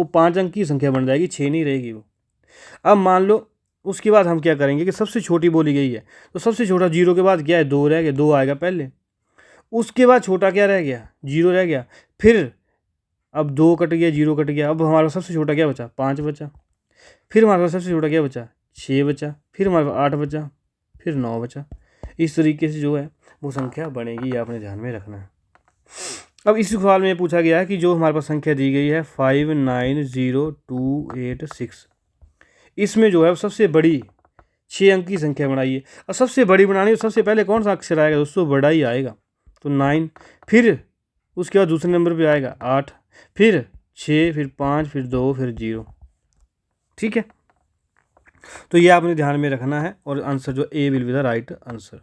S1: 5 अंक की संख्या बन जाएगी, 6 नहीं रहेगी वो। अब मान लो उसके बाद हम क्या करेंगे कि सबसे छोटी बोली गई है, तो सबसे छोटा 0 के बाद क्या है 2 रह गया, 2 आएगा पहले, उसके बाद छोटा क्या रह गया 0 रह गया, फिर अब 2 कट गया, 0 कट गया, अब हमारा सबसे छोटा क्या बचा 5 बचा, फिर हमारे पास सबसे छोटा क्या बचा 6 बचा, फिर हमारे पास 8 बचा, फिर 9 बचा। इस तरीके से जो है वो संख्या बनेगी, आपने ध्यान में रखना है। अब इस सवाल में पूछा गया है कि जो हमारे पास संख्या दी गई है 590286, इसमें जो है सबसे बड़ी 6 अंक की संख्या बनाइए। और सबसे बड़ी बनानी है, सबसे पहले कौन सा अक्षर आएगा दोस्तों, बड़ा ही आएगा, तो 9, फिर उसके बाद दूसरे नंबर पे आएगा 8, फिर 6, फिर 5, फिर 2, फिर 0, ठीक है। तो ये आपने ध्यान में रखना है, और आंसर जो A will be the right answer.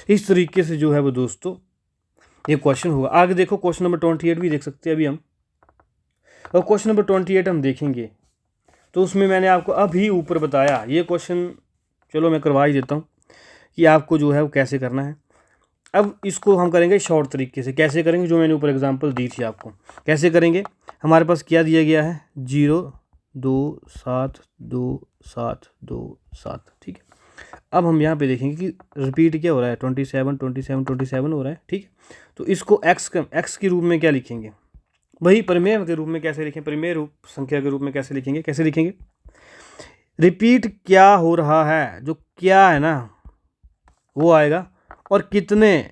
S1: इस तरीके से जो है वो दोस्तों ये क्वेश्चन होगा। आगे देखो क्वेश्चन नंबर 28 भी देख सकते हैं अभी हम, और क्वेश्चन नंबर 28 हम देखेंगे तो उसमें मैंने आपको अभी ऊपर बताया ये क्वेश्चन, चलो मैं करवा ही देता हूँ कि आपको जो है वो कैसे करना है। अब इसको हम करेंगे शॉर्ट तरीके से, कैसे करेंगे, जो मैंने ऊपर एग्जांपल दी थी आपको, कैसे करेंगे। हमारे पास क्या दिया गया है 0, 2, 7, 2, 7, 2, 7, ठीक है। अब हम यहाँ पे देखेंगे कि रिपीट क्या हो रहा है, 27 27 27 हो रहा है। ठीक है, तो इसको एक्स के रूप में क्या लिखेंगे, वही परिमेय के रूप में कैसे लिखें, परिमेय रूप संख्या के रूप में कैसे लिखेंगे, रिपीट क्या हो रहा है, जो क्या है ना वो आएगा, और कितने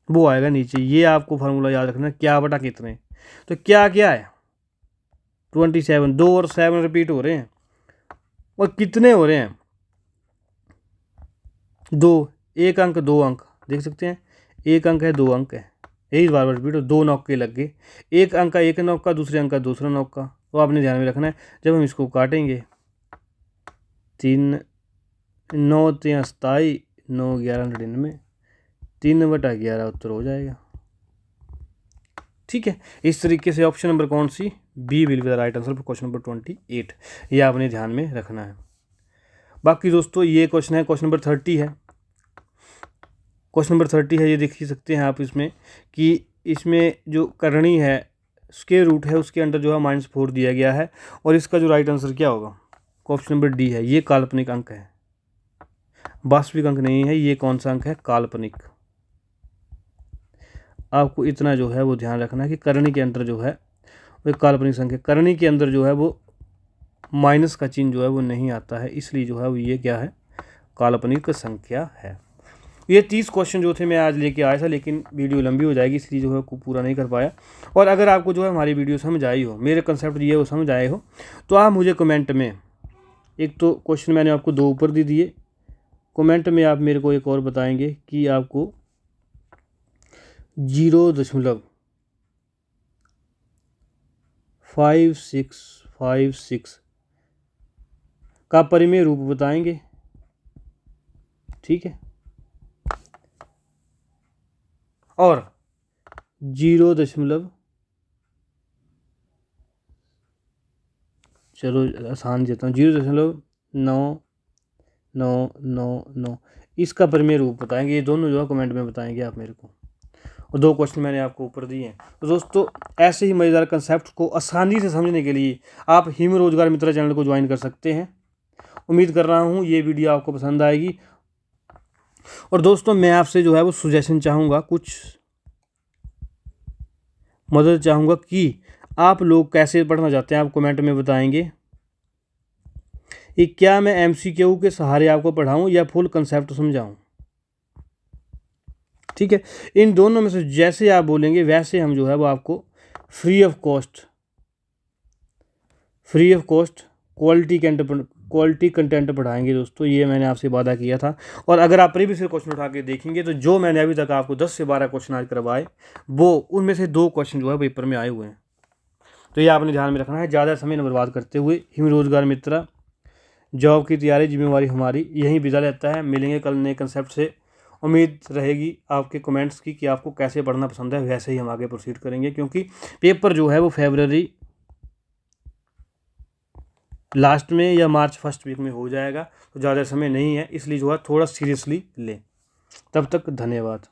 S1: वो आएगा नीचे। ये आपको फार्मूला याद रखना, क्या बटा कितने। तो क्या क्या है 27, 2 और 7 रिपीट हो रहे हैं, और कितने हो रहे हैं 2, एक अंक 2 अंक देख सकते हैं, एक अंक है 2 अंक है, यही बार बार रिपीट हो, 2 नौके लग गए, एक अंक का एक नौका, दूसरे अंक का दूसरा नौका। तो आपने ध्यान में रखना है, जब हम इसको काटेंगे 3 9 3 27 9 11 99, 3/11 उत्तर हो जाएगा। ठीक है, इस तरीके से ऑप्शन नंबर कौन सी, B will be the right answer for question number 28। ये आपने ध्यान में रखना है। बाकी दोस्तों ये क्वेश्चन है, क्वेश्चन नंबर 30 है। क्वेश्चन नंबर 30 है, ये देख ही सकते हैं आप इसमें कि इसमें जो करणी है, स्क्वायर रूट है, उसके अंदर जो है -4 दिया गया है, और इसका जो राइट आंसर क्या होगा, ऑप्शन नंबर डी है। ये काल्पनिक अंक है, वास्तविक अंक नहीं है। ये कौन सा अंक है, काल्पनिक। आपको इतना जो है वो ध्यान रखना है कि करणी के अंदर जो है वो काल्पनिक संख्या, करणी के अंदर जो है वो माइनस का चिन्ह जो है वो नहीं आता है, इसलिए जो है वो ये क्या है, काल्पनिक संख्या है। ये 30 क्वेश्चन जो थे मैं आज लेके आया था, लेकिन वीडियो लंबी हो जाएगी इसलिए जो है को पूरा नहीं कर पाया। और अगर आपको जो है हमारी वीडियो समझ आई हो, मेरे कंसेप्ट ये वो समझ आए हो, तो आप मुझे कमेंट में, एक तो क्वेश्चन मैंने आपको 2 ऊपर दे दिए, कमेंट में आप मेरे को एक और बताएंगे कि आपको 0.5656 का परिमेय रूप बताएंगे। ठीक है, और 0. चलो आसान देता हूँ, 0.9999 इसका परिमेय रूप बताएंगे। ये दोनों जो है कमेंट में बताएंगे आप मेरे को, और 2 क्वेश्चन मैंने आपको ऊपर दिए हैं। तो दोस्तों ऐसे ही मज़ेदार कंसेप्ट को आसानी से समझने के लिए आप हिम रोजगार मित्र चैनल को ज्वाइन कर सकते हैं। उम्मीद कर रहा हूँ ये वीडियो आपको पसंद आएगी। और दोस्तों मैं आपसे जो है वो सुजेशन चाहूँगा, कुछ मदद चाहूँगा कि आप लोग कैसे पढ़ना चाहते हैं, आप कमेंट में बताएंगे। ये क्या मैं MCQ के सहारे आपको पढ़ाऊँ या फुल कंसेप्ट समझाऊँ। ठीक है, इन दोनों में से जैसे आप बोलेंगे वैसे हम जो है वो आपको free of cost quality content पढ़ाएंगे दोस्तों। ये मैंने आपसे वादा किया था। और अगर आप प्रीवियस क्वेश्चन उठा के देखेंगे तो जो मैंने अभी तक आपको 10 से 12 क्वेश्चन आज करवाए, वो उनमें से 2 क्वेश्चन जो है पेपर में आए हुए हैं। तो ये आपने ध्यान में रखना है। ज़्यादा समय न बर्बाद करते हुए हिम रोजगार मित्र जॉब की तैयारी जिम्मेवारी हमारी यहीं विदा लेता है। मिलेंगे कल नए कंसेप्ट से। उम्मीद रहेगी आपके कमेंट्स की कि आपको कैसे पढ़ना पसंद है, वैसे ही हम आगे प्रोसीड करेंगे, क्योंकि पेपर जो है वो फरवरी लास्ट में या मार्च फर्स्ट वीक में हो जाएगा। तो ज़्यादा समय नहीं है, इसलिए जो है थोड़ा सीरियसली लें। तब तक धन्यवाद।